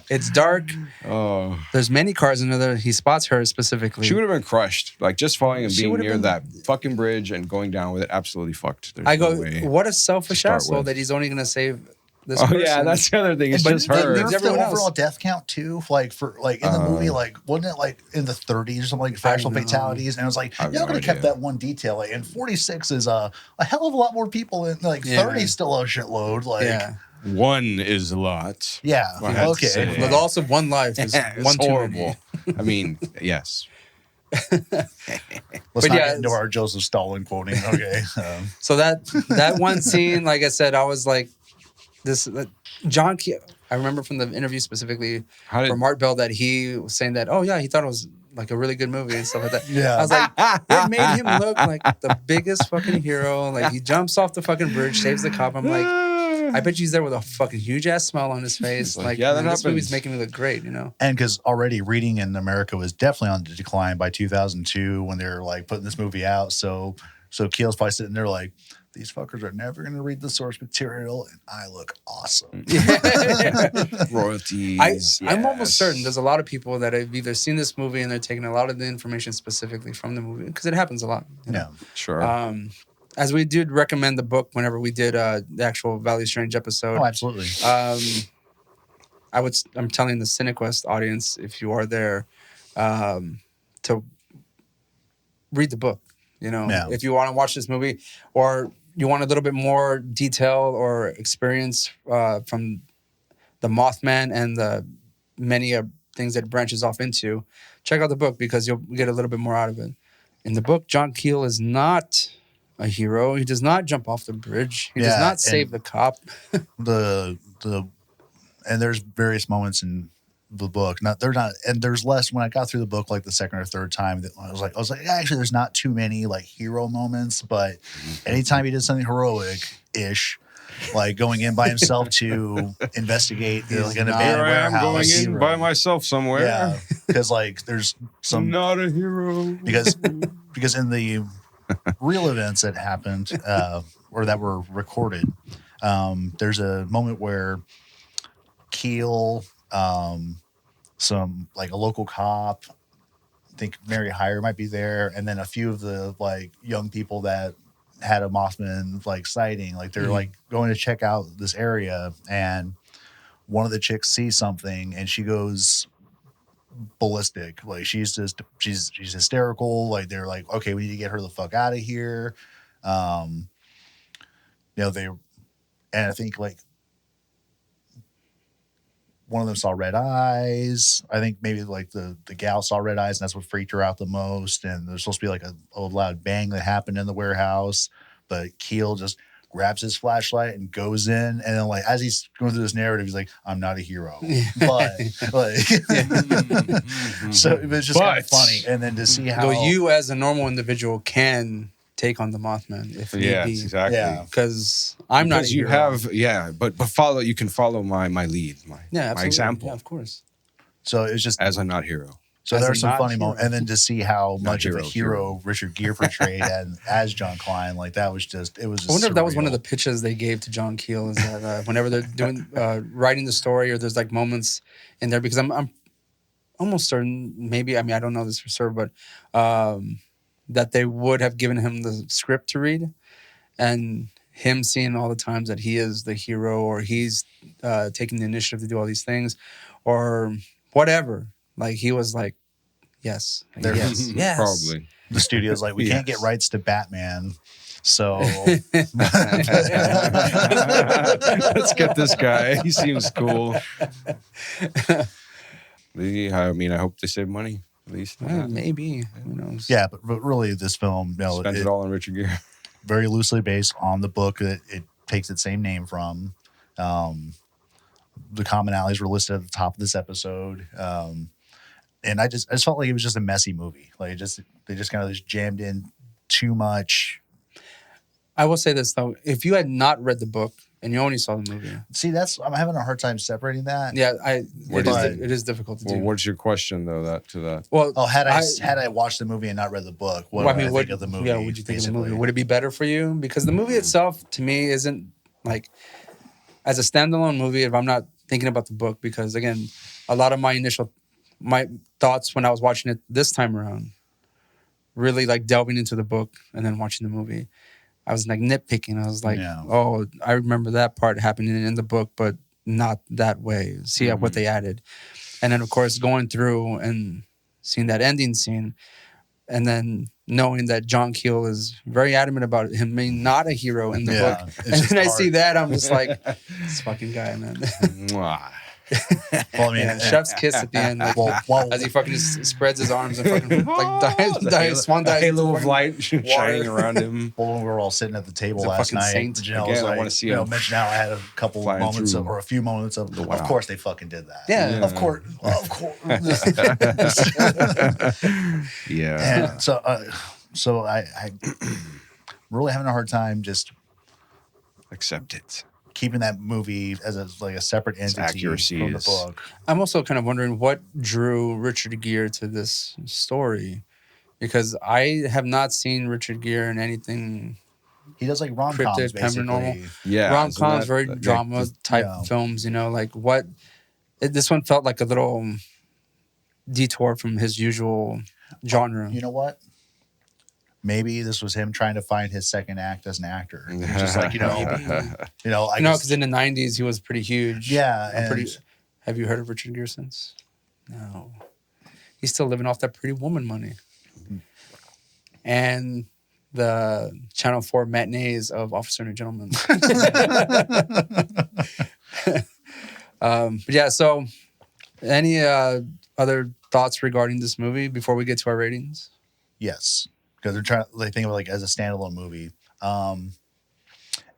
It's dark. Oh, There's many cars in there. He spots her specifically. she would have been crushed. Like just falling and She being would have near been- that fucking bridge and going down with it, absolutely fucked. There's I go, no way. what a selfish start asshole with. that he's only going to save this Oh person. yeah, that's the other thing. It's But just they her. nerfed the Everyone else. overall death count too. Like in the movie, like wasn't it like in the 30s or something, like for I actual know. fatalities? And it was like, I have y'all no could have kept idea. that one detail. Like, and 46 is a hell of a lot more people. In like Yeah. 30 is still a shitload. Like Yeah. One is a lot. yeah, I had to okay. say. The loss of one life is It's one too horrible. many. I mean, yes. Let's But not yeah, get into our Joseph Stalin quoting. Okay. So that one scene, like I said, I was like, this John Keel. I remember from the interview specifically How did from Art Bell that he was saying that, oh yeah, he thought it was like a really good movie and stuff like that. Yeah. I was like, it made him look like the biggest fucking hero. Like he jumps off the fucking bridge, saves the cop. I'm like, I bet you he's there with a fucking huge ass smile on his face. Like, Like, yeah, that man, this movie's happens. making me look great, you know? And because already reading in America was definitely on the decline by 2002 when they were like putting this movie out. So Keel's probably sitting there like, these fuckers are never going to read the source material, and I look awesome. royalties? I'm almost yes. certain there's a lot of people that have either seen this movie and they're taking a lot of the information specifically from the movie because it happens a lot. You know? Yeah. Sure. As we did recommend the book whenever we did the actual Valley Strange episode. Oh, absolutely. I'm telling the Cinequest audience, if you are there, to read the book. You know, Yeah. if you want to watch this movie, or you want a little bit more detail or experience from the Mothman and the many things that it branches off into, check out the book because you'll get a little bit more out of it. In the book, John Keel is not a hero. He does not jump off the bridge. He does Yeah, not save the cop. And there's various moments in the book. And there's less when I got through the book like the second or third time that I was like, actually there's not too many like hero moments, but anytime he did something heroic-ish, like going in by himself to investigate like an not- abandoned Here I am going warehouse. in by myself somewhere. Yeah, because like there's some Not a hero. because in the real events that happened or that were recorded, there's a moment where Keel, some like a local cop, I think Mary Hyre might be there, and then a few of the like young people that had a Mothman like sighting, like they're like going to check out this area, and one of the chicks sees something and she goes ballistic. Like she's hysterical. Like they're like, okay, we need to get her the fuck out of here. And I think like one of them saw red eyes. I think maybe like the gal saw red eyes, and that's what freaked her out the most. And there's supposed to be like a loud bang that happened in the warehouse, but Keel just grabs his flashlight and goes in. And then like as he's going through this narrative, he's like, I'm not a hero. But like so it was just kind of funny. And then to see how Though you as a normal individual can take on the Mothman if need Yes, be. exactly. Yeah. Because I'm not a Because you hero. have, but follow. You can follow my lead, my absolutely. example, Yeah, of course. so it's just as I'm not hero. so As there a are some not funny hero. moments, and then to see how Not much of a hero, hero Richard Gere portrayed and as John Klein, like that was just it was. Just I wonder if that was one of surreal. the pitches they gave to John Keel is that whenever they're doing writing the story or there's like moments in there, because I'm almost certain, maybe, I mean, I don't know this for sure, but that they would have given him the script to read, and him seeing all the times that he is the hero or he's taking the initiative to do all these things or whatever. Like he was like, yes, like, yes, yes. Probably. The studio's like, we can't get Yes. rights to Batman, so Let's get this guy. He seems cool. I mean, I hope they save money at least. Well, maybe. Who knows? yeah, but really, this film, you know, Spent it all on Richard Gere. very loosely based on the book that it takes its same name from. The commonalities were listed at the top of this episode. And I just felt like it was just a messy movie. Like they just kind of just jammed in too much. I will say this though: if you had not read the book and you only saw the movie, See, I'm having a hard time separating that. yeah, What it is difficult to Well, do. what's your question though? To that. Well, Oh, had I watched the movie and not read the book, what would I think of the movie? Yeah, would you think of the movie? basically? Would it be better for you? Because the movie itself, to me, isn't like as a standalone movie. If I'm not thinking about the book because, again, a lot of my thoughts when I was watching it this time around, really like delving into the book and then watching the movie, I was like nitpicking. I was like, oh, I remember that part happening in the book, but not that way. See what they added. And then, of course, going through and seeing that ending scene and then knowing that John Keel is very adamant about him being not a hero in the book. And then I see that, I'm just like, this fucking guy, man. Well, I mean, chef's kiss at the end, like, as he fucking just spreads his arms and fucking like swan dives. A halo of light shining around him. Well, we were all sitting at the table last night. Saint. Janelle was like, I want to see him. Mention how I had a couple moments or a few moments of course they fucking did that. Yeah. Of course. Yeah. And so I'm really having a hard time just accept it. Keeping that movie as a separate entity from the book. I'm also kind of wondering what drew Richard Gere to this story, because I have not seen Richard Gere in anything. He does like rom-coms, basically. Yeah, rom-coms, very drama type films. You know, like what? This one felt like a little detour from his usual genre. You know what? Maybe this was him trying to find his second act as an actor. Just like, because in the 90s he was pretty huge. Yeah. Have you heard of Richard Gere since? No. He's still living off that Pretty Woman money. And the Channel 4 matinees of Officer and a Gentleman. But yeah, so any other thoughts regarding this movie before we get to our ratings? Yes. Because they think of it like as a standalone movie.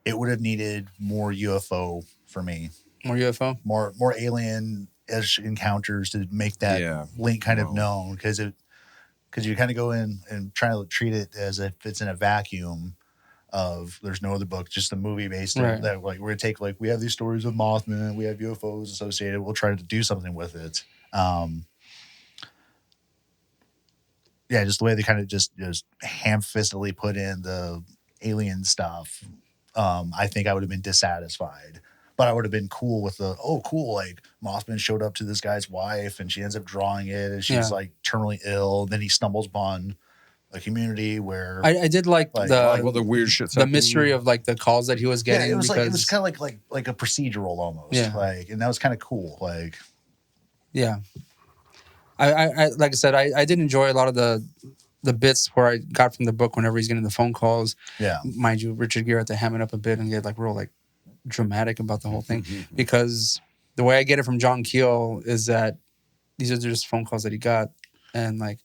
It would have needed more UFO for me. More UFO? More alien encounters to make that link kind of known. Because you kind of go in and try to treat it as if it's in a vacuum of there's no other book, just a movie based on that. Like we're gonna take we have these stories of Mothman, we have UFOs associated. We'll try to do something with it. Yeah, just the way they kind of just ham-fistedly put in the alien stuff. I think I would have been dissatisfied, but I would have been cool with like Mothman showed up to this guy's wife and she ends up drawing it and she's like terminally ill. Then he stumbles upon a community where I did like the weird shit, the mystery of like the calls that he was getting. Yeah, it was kind of like a procedural almost. Yeah. And that was kind of cool. Yeah. I like I said, I did enjoy a lot of the bits where I got from the book whenever he's getting the phone calls. Yeah. Mind you, Richard Gere had to ham it up a bit and get real dramatic about the whole thing. Because the way I get it from John Keel is that these are just phone calls that he got and they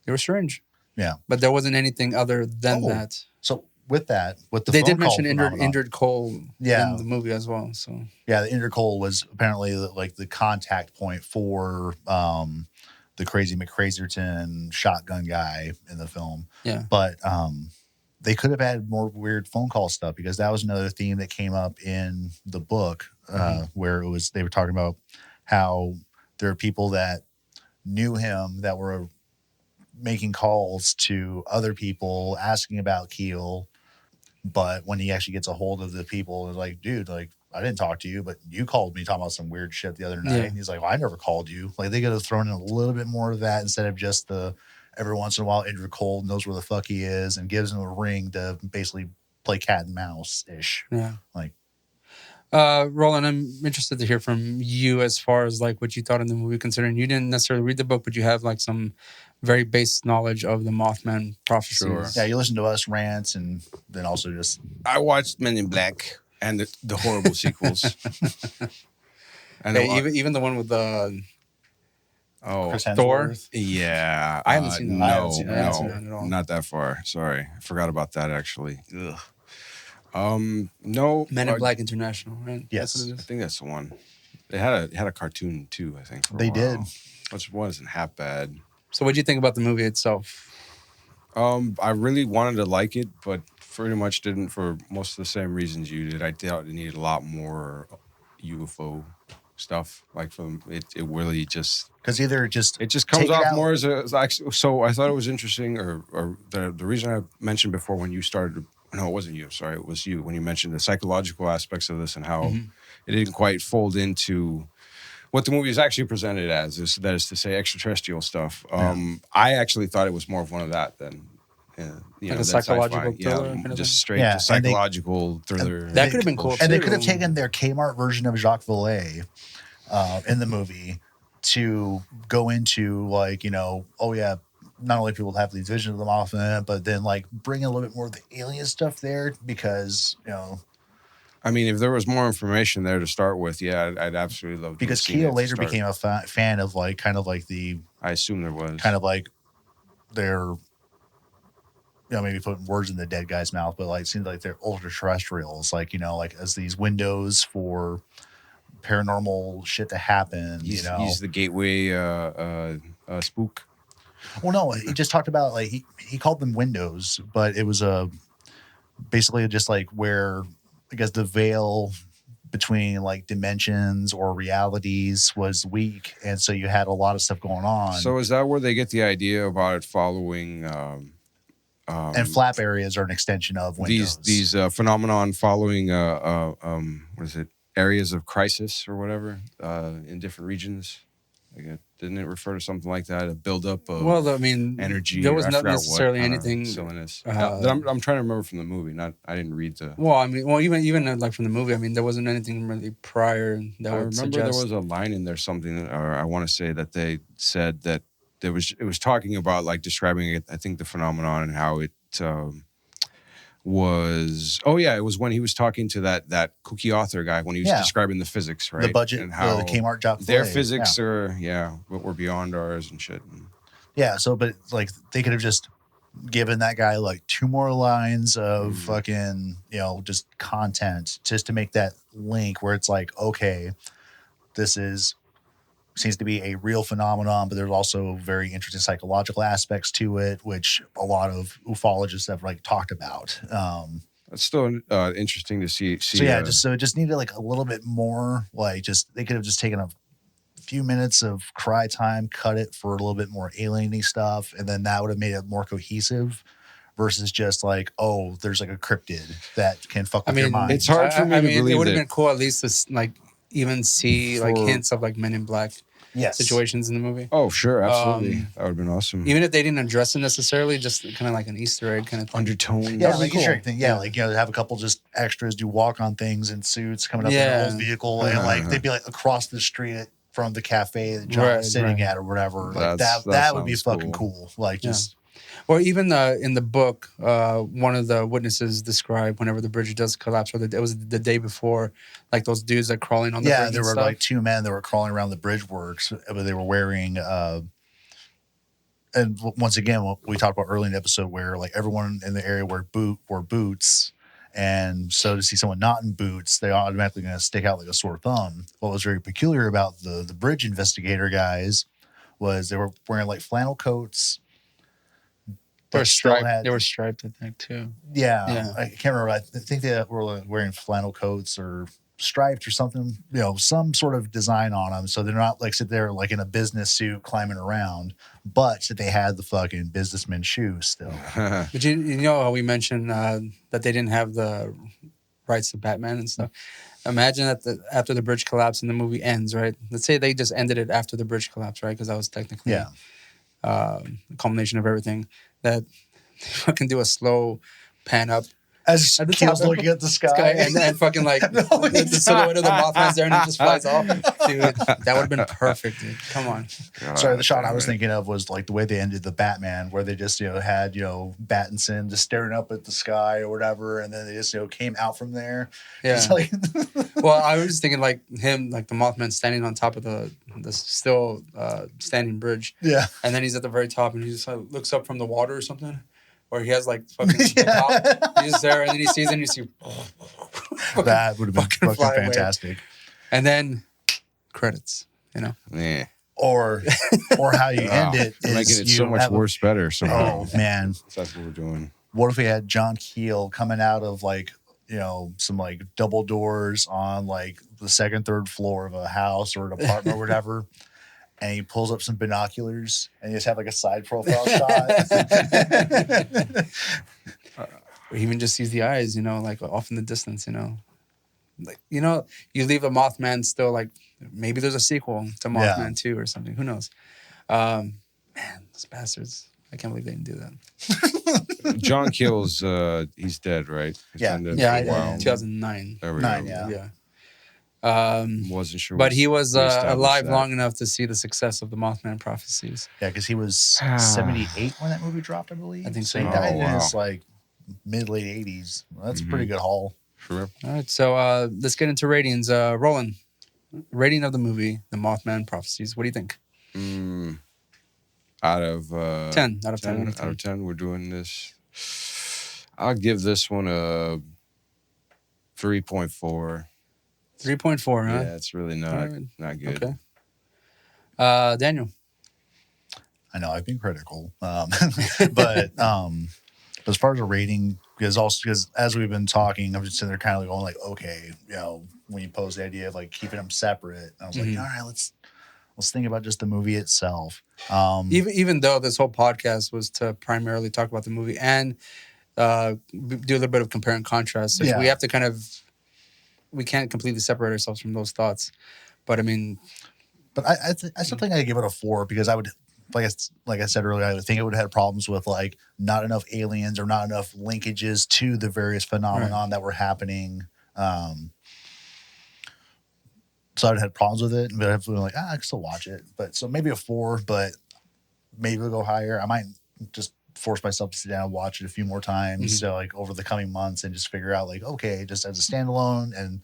were strange. Yeah. But there wasn't anything other than that. So with the they phone did mention call injured Cole in the movie as well. So yeah, the injured Cole was apparently the contact point for the crazy McCrazerton shotgun guy in the film. Yeah. But they could have had more weird phone call stuff because that was another theme that came up in the book where they were talking about how there are people that knew him that were making calls to other people asking about Keel. But when he actually gets a hold of the people, it's like, dude, I didn't talk to you, but you called me talking about some weird shit the other night. Yeah. And he's like, well, I never called you. They could have thrown in a little bit more of that instead of just every once in a while, Andrew Cole knows where the fuck he is and gives him a ring to basically play cat and mouse-ish. Yeah. Roland, I'm interested to hear from you as far as what you thought of the movie, considering you didn't necessarily read the book, but you have some very base knowledge of the Mothman Prophecies. Sure. Yeah, you listen to us rants and then also just... I watched Men in Black and the horrible sequels. And even the one with the... Chris Thor? Yeah. I haven't seen that. No, I haven't seen that at all. Not that far. Sorry. I forgot about that, actually. Ugh. No. Men in Black International, right? Yes. I think that's the one. They had a cartoon, too, I think. They did. Which wasn't half bad. So what did you think about the movie itself? I really wanted to like it, but pretty much didn't for most of the same reasons you did. I thought it needed a lot more UFO stuff. It really just... Because either it just comes off more as so I thought it was interesting, or the reason I mentioned before when you started No, it wasn't you. Sorry, it was you when you mentioned the psychological aspects of this and how it didn't quite fold into what the movie is actually presented as. That is to say, extraterrestrial stuff. I actually thought it was more of one of that than. You Like know, a psychological sci-fi. thriller kind of just thing? straight Yeah, just psychological thriller. That could have been cool. And they too. could have taken their Kmart version of Jacques Vallée in the movie to go into like, you know, oh yeah, not only people have these visions of the Mothman, but then like bring a little bit more of the alien stuff there because, you know. I mean, if there was more information there to start with, yeah, I'd absolutely love to. Because Keel later became a fan of like kind of like the. I assume there was kind of like their, you know, maybe putting words in the dead guy's mouth, but like it seems like they're ultra terrestrials, like, you know, like as these windows for paranormal shit to happen. He's the gateway spook. Well, no, he just talked about like he called them windows, but it was basically just like where I guess the veil between like dimensions or realities was weak, and so you had a lot of stuff going on. So is that where they get the idea about it following? And flap areas are an extension of windows. These phenomenon following what is it? Areas of crisis or whatever in different regions. Like didn't it refer to something like that? A buildup of energy. There was not necessarily anything silliness. I'm trying to remember from the movie. I didn't read the. Well, even like from the movie, there wasn't anything really prior that would suggest. There was a line in there, something, or I want to say that they said that it was talking about like describing it. I think the phenomenon and how it was. Oh yeah, it was when he was talking to that cookie author guy when he was describing the physics, right? The budget and how the Kmart job. Their physics are were beyond ours and shit. Yeah, so but like they could have just given that guy like 2 more lines of fucking, you know, just content just to make that link where it's like, okay, this seems to be a real phenomenon, but there's also very interesting psychological aspects to it, which a lot of ufologists have like talked about. It's still interesting to see. So yeah, so it just needed like a little bit more. Like they could have just taken a few minutes of cry time, cut it for a little bit more alien-y stuff, and then that would have made it more cohesive. Versus just like, oh, there's like a cryptid that can fuck with your mind. It's hard for me to believe. It would have been cool at least to like even see like hints of like Men in Black. Situations in the movie. Oh, sure, absolutely. That would have been awesome. Even if they didn't address it necessarily, just kind of like an Easter egg kind of thing. Undertone. Yeah, like Easter egg thing. Yeah, like, you know, have a couple just extras do walk on things in suits coming up in an old vehicle, and like they'd be like across the street from the cafe that John is sitting at or whatever. Like that would be fucking cool. Like just. Or even in the book, one of the witnesses described whenever the bridge does collapse, or it was the day before, like those dudes that crawling on the bridge. Yeah, there were like 2 men that were crawling around the bridge works, but they were wearing. And once again, what we talked about early in the episode, where like everyone in the area wore boots, and so to see someone not in boots, they automatically going to stick out like a sore thumb. What was very peculiar about the bridge investigator guys was they were wearing like flannel coats. They were striped. They were striped, I think, too. Yeah. I can't remember. I think they were wearing flannel coats or striped or something. You know, some sort of design on them, so they're not like sit there like in a business suit climbing around, but they had the fucking businessman shoes still. But you know how we mentioned that they didn't have the rights to Batman and stuff. Imagine that after the bridge collapse and the movie ends, right? Let's say they just ended it after the bridge collapse, right? Because that was technically the culmination of everything. That fucking do a slow pan up as Keel's looking at the sky and fucking like the silhouette of the Mothman's there and it just flies off. Dude, that would have been perfect, dude. Come on. Sorry, the shot I was thinking of was like the way they ended the Batman, where they just, you know, had, you know, Battinson just staring up at the sky or whatever, and then they just, you know, came out from there. Yeah. Like well, I was just thinking like him, like the Mothman standing on top of the still standing bridge. Yeah. And then he's at the very top and he just like looks up from the water or something. Or he has like fucking the top. He's there and then he sees it and you see that would have been fucking fantastic. Away. And then credits, you know. Yeah. Or how you end it is making it so much worse better. So oh man. That's what we're doing. What if we had John Keel coming out of like, you know, some like double doors on like the 2nd, 3rd floor of a house or an apartment or whatever. And he pulls up some binoculars and you just have like a side profile shot. or even just sees the eyes, like off in the distance, like, you leave a Mothman still, like maybe there's a sequel to Mothman 2 or something. Who knows? Man, those bastards. I can't believe they didn't do that. John Keel's he's dead, right? He's Yeah. been dead Yeah, for a while. 2009. There we 9, go. yeah. Wasn't sure. But he was reestablished alive that. long enough to see the success of the Mothman Prophecies. Yeah, because he was 78 when that movie dropped, I believe. I think so. He Oh, died in wow. his like mid-late 80s. Well, that's a pretty good haul. Sure. All right, so let's get into ratings. Roland, rating of the movie, The Mothman Prophecies. What do you think? Out of 10 out of 10. Out of 10, we're doing this. I'll give this one a 3.4. 3.4, huh? Yeah, it's really not good. Okay. Daniel. I know I've been critical, but as far as a rating, because as we've been talking, I'm just sitting there kind of going like, okay, when you pose the idea of like keeping them separate, I was like, all right, let's think about just the movie itself. Even though this whole podcast was to primarily talk about the movie and do a little bit of compare and contrast, so we have to we can't completely separate ourselves from those thoughts. But I mean, I still think I give it a 4 because I would. Like I said earlier, I think it would have had problems with like not enough aliens or not enough linkages to the various phenomenon that were happening. So I'd had problems with it, but I've been like, I can still watch it. But so maybe a 4, but maybe we'll go higher. I might just force myself to sit down and watch it a few more times. So like over the coming months and just figure out like, okay, just as a standalone. And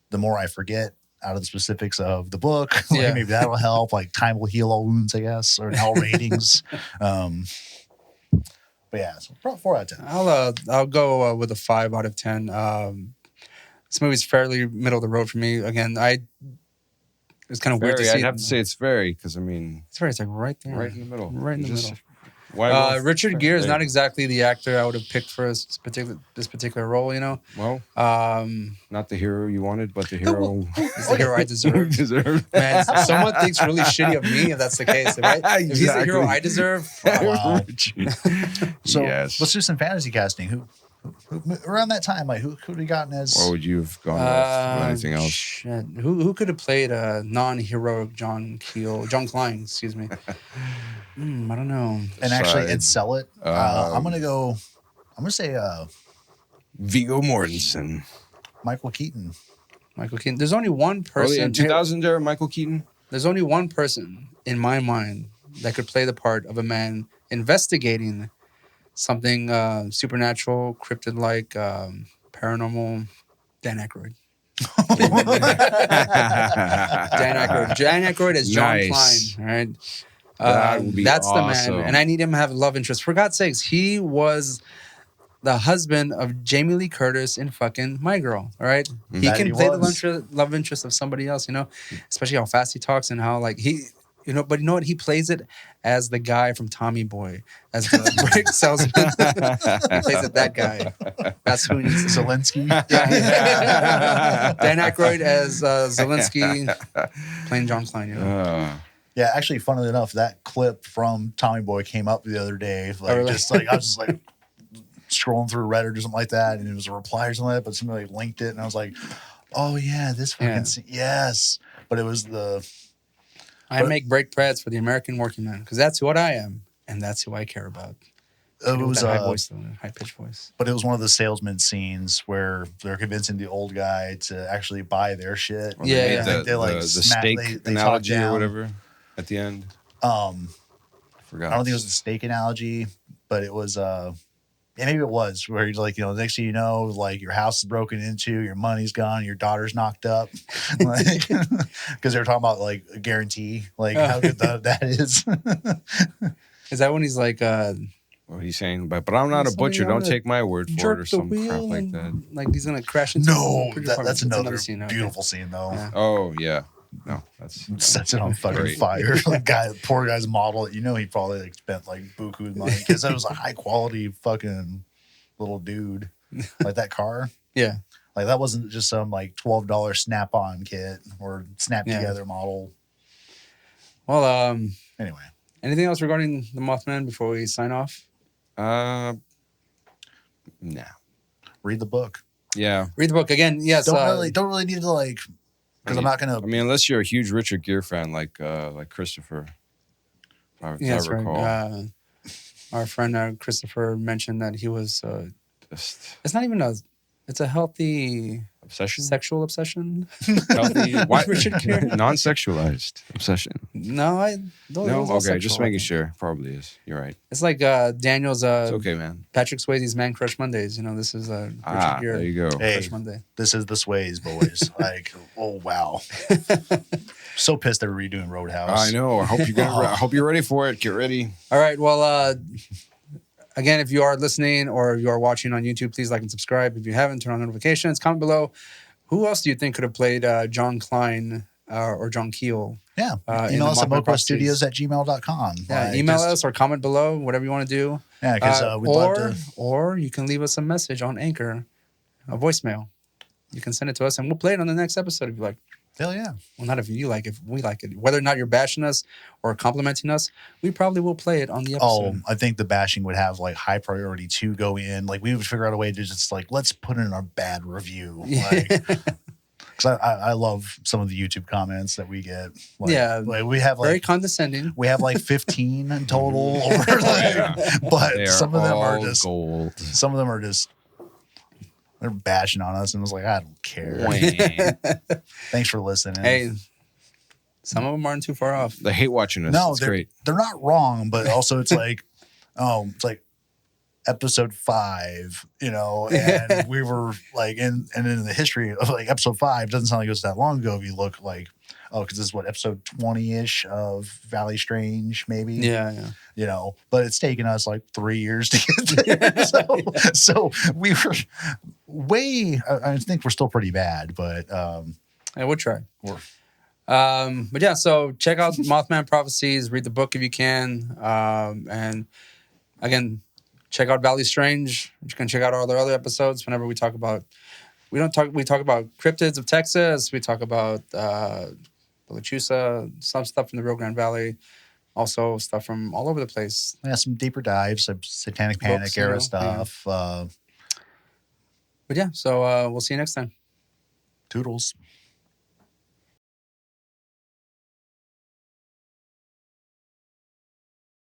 the more I forget out of the specifics of the book, maybe that'll help. Like time will heal all wounds, I guess, or all ratings. But yeah, so 4 out of 10. I'll go with a 5 out of 10. This movie's fairly middle of the road for me. Again, it's kind of weird to see. I'd have to say it's very, because I mean, it's like right there, right in the middle, right in the middle. Richard Gere is not exactly the actor I would have picked for this particular role, Well, not the hero you wanted, but the hero is the hero I deserve. Man, someone thinks really shitty of me if that's the case, right? If he's the hero I deserve, wow. So let's do some fantasy casting. Who around that time, like who would have gotten as? What would you have gone with? Anything else? Shit. Who could have played a non-heroic John Klein? Excuse me. I don't know. And actually, sell it. I'm gonna say Viggo Mortensen. Michael Keaton. There's only one person. In 2000 era, Michael Keaton. There's only one person in my mind that could play the part of a man investigating something supernatural, cryptid-like, paranormal. Dan Aykroyd. Dan Aykroyd as John Klein. All right. That's awesome. The man, and I need him to have a love interest. For God's sakes, he was the husband of Jamie Lee Curtis in fucking My Girl. All right, he can play the love interest of somebody else. Especially how fast he talks and how like he. But you know what? He plays it as the guy from Tommy Boy, as the brick salesman. He plays it that guy. That's who needs Zelensky. Yeah. Dan Aykroyd as Zelensky, playing John Klein. Yeah, actually, funnily enough, that clip from Tommy Boy came up the other day. I was just like scrolling through Reddit or something like that, and it was a reply or something like that. But somebody linked it, and I was like, "Oh yeah, this fucking yes." But it was the. I make break breads for the American working man because that's what I am, and that's who I care about. It was high voice, though, high pitched voice. But it was one of the salesman scenes where they're convincing the old guy to actually buy their shit. The steak analogy or whatever at the end. Forgot. I don't think it was the steak analogy, but it was. Maybe it was where you're like, next thing you know, like your house is broken into, your money's gone, your daughter's knocked up, like because they were talking about like a guarantee, like how good that is. Is that when he's like, what he's saying? But I'm not a butcher. Don't take my word for it, or some crap like that. Like he's gonna crash into. That's another scene. Beautiful scene though. Yeah. Oh yeah. No, sets it on fucking fire. Like poor guy's model. He probably like spent like buku money because that was a high quality fucking little dude. Like that car. Yeah. Like that wasn't just some like $12 snap-on kit or snap together model. Well, anyway. Anything else regarding the Mothman before we sign off? Nah. Read the book. Yeah. Read the book again. Yes. Don't really need to like, because I'm not gonna. I mean, unless you're a huge Richard Gere fan, like Christopher. Yeah, that's I recall. right. Our friend Christopher mentioned that he was. Just It's not even it's a healthy obsession. sexual obsession. Healthy. What? Richard Gere? Non-sexualized obsession. No, No. Okay, just making sure. Probably is. You're right. It's like Daniel's. It's okay, man. Patrick Swayze's Man Crush Mondays. You know, this is Richard Gere. There you go. Hey, Crush Monday. this is the Sways boys. Like, oh wow. So pissed they were redoing Roadhouse. I know. I hope you're ready for it. Get ready. All right. Well, again, if you are listening or you are watching on YouTube, please like and subscribe. If you haven't, turn on notifications. Comment below. Who else do you think could have played John Klein or John Keel? Yeah. in Email the us at Mothman Prophecies? moprostudios@gmail.com. Yeah, email us or comment below, whatever you want to do. Yeah, because we'd love to. Or you can leave us a message on Anchor, a voicemail. You can send it to us, and we'll play it on the next episode if you like. Hell yeah. Well, not if you like, if we like it. Whether or not you're bashing us or complimenting us, we probably will play it on the episode. I think the bashing would have like high priority to go in. Like we would figure out a way to just like, let's put in our bad review. Like, because I love some of the YouTube comments that we get. Like, Yeah. Like we have like very condescending. We have like 15 in total. But some of them are just gold. Some of them are just they're bashing on us, and I was like, I don't care. Thanks for listening. Hey, some of them aren't too far off. They hate watching us. No, it's they're great. They're not wrong, but also it's like, it's like episode 5, you know, and we were like, in the history of like episode 5 doesn't sound like it was that long ago. If you look like, because this is what episode 20-ish of Valley Strange, maybe. Yeah. You know, but it's taken us like 3 years to get there. so we were way. I think we're still pretty bad, but Hey, we'll try. But yeah, so check out Mothman Prophecies. Read the book if you can, and again, check out Valley Strange. You can check out all our other episodes. Whenever we talk about, we talk about cryptids of Texas. We talk about the Lechusa, some stuff from the Rio Grande Valley. Also, stuff from all over the place. Yeah, some deeper dives, some Satanic Panic Books, era stuff. But yeah, so we'll see you next time. Toodles.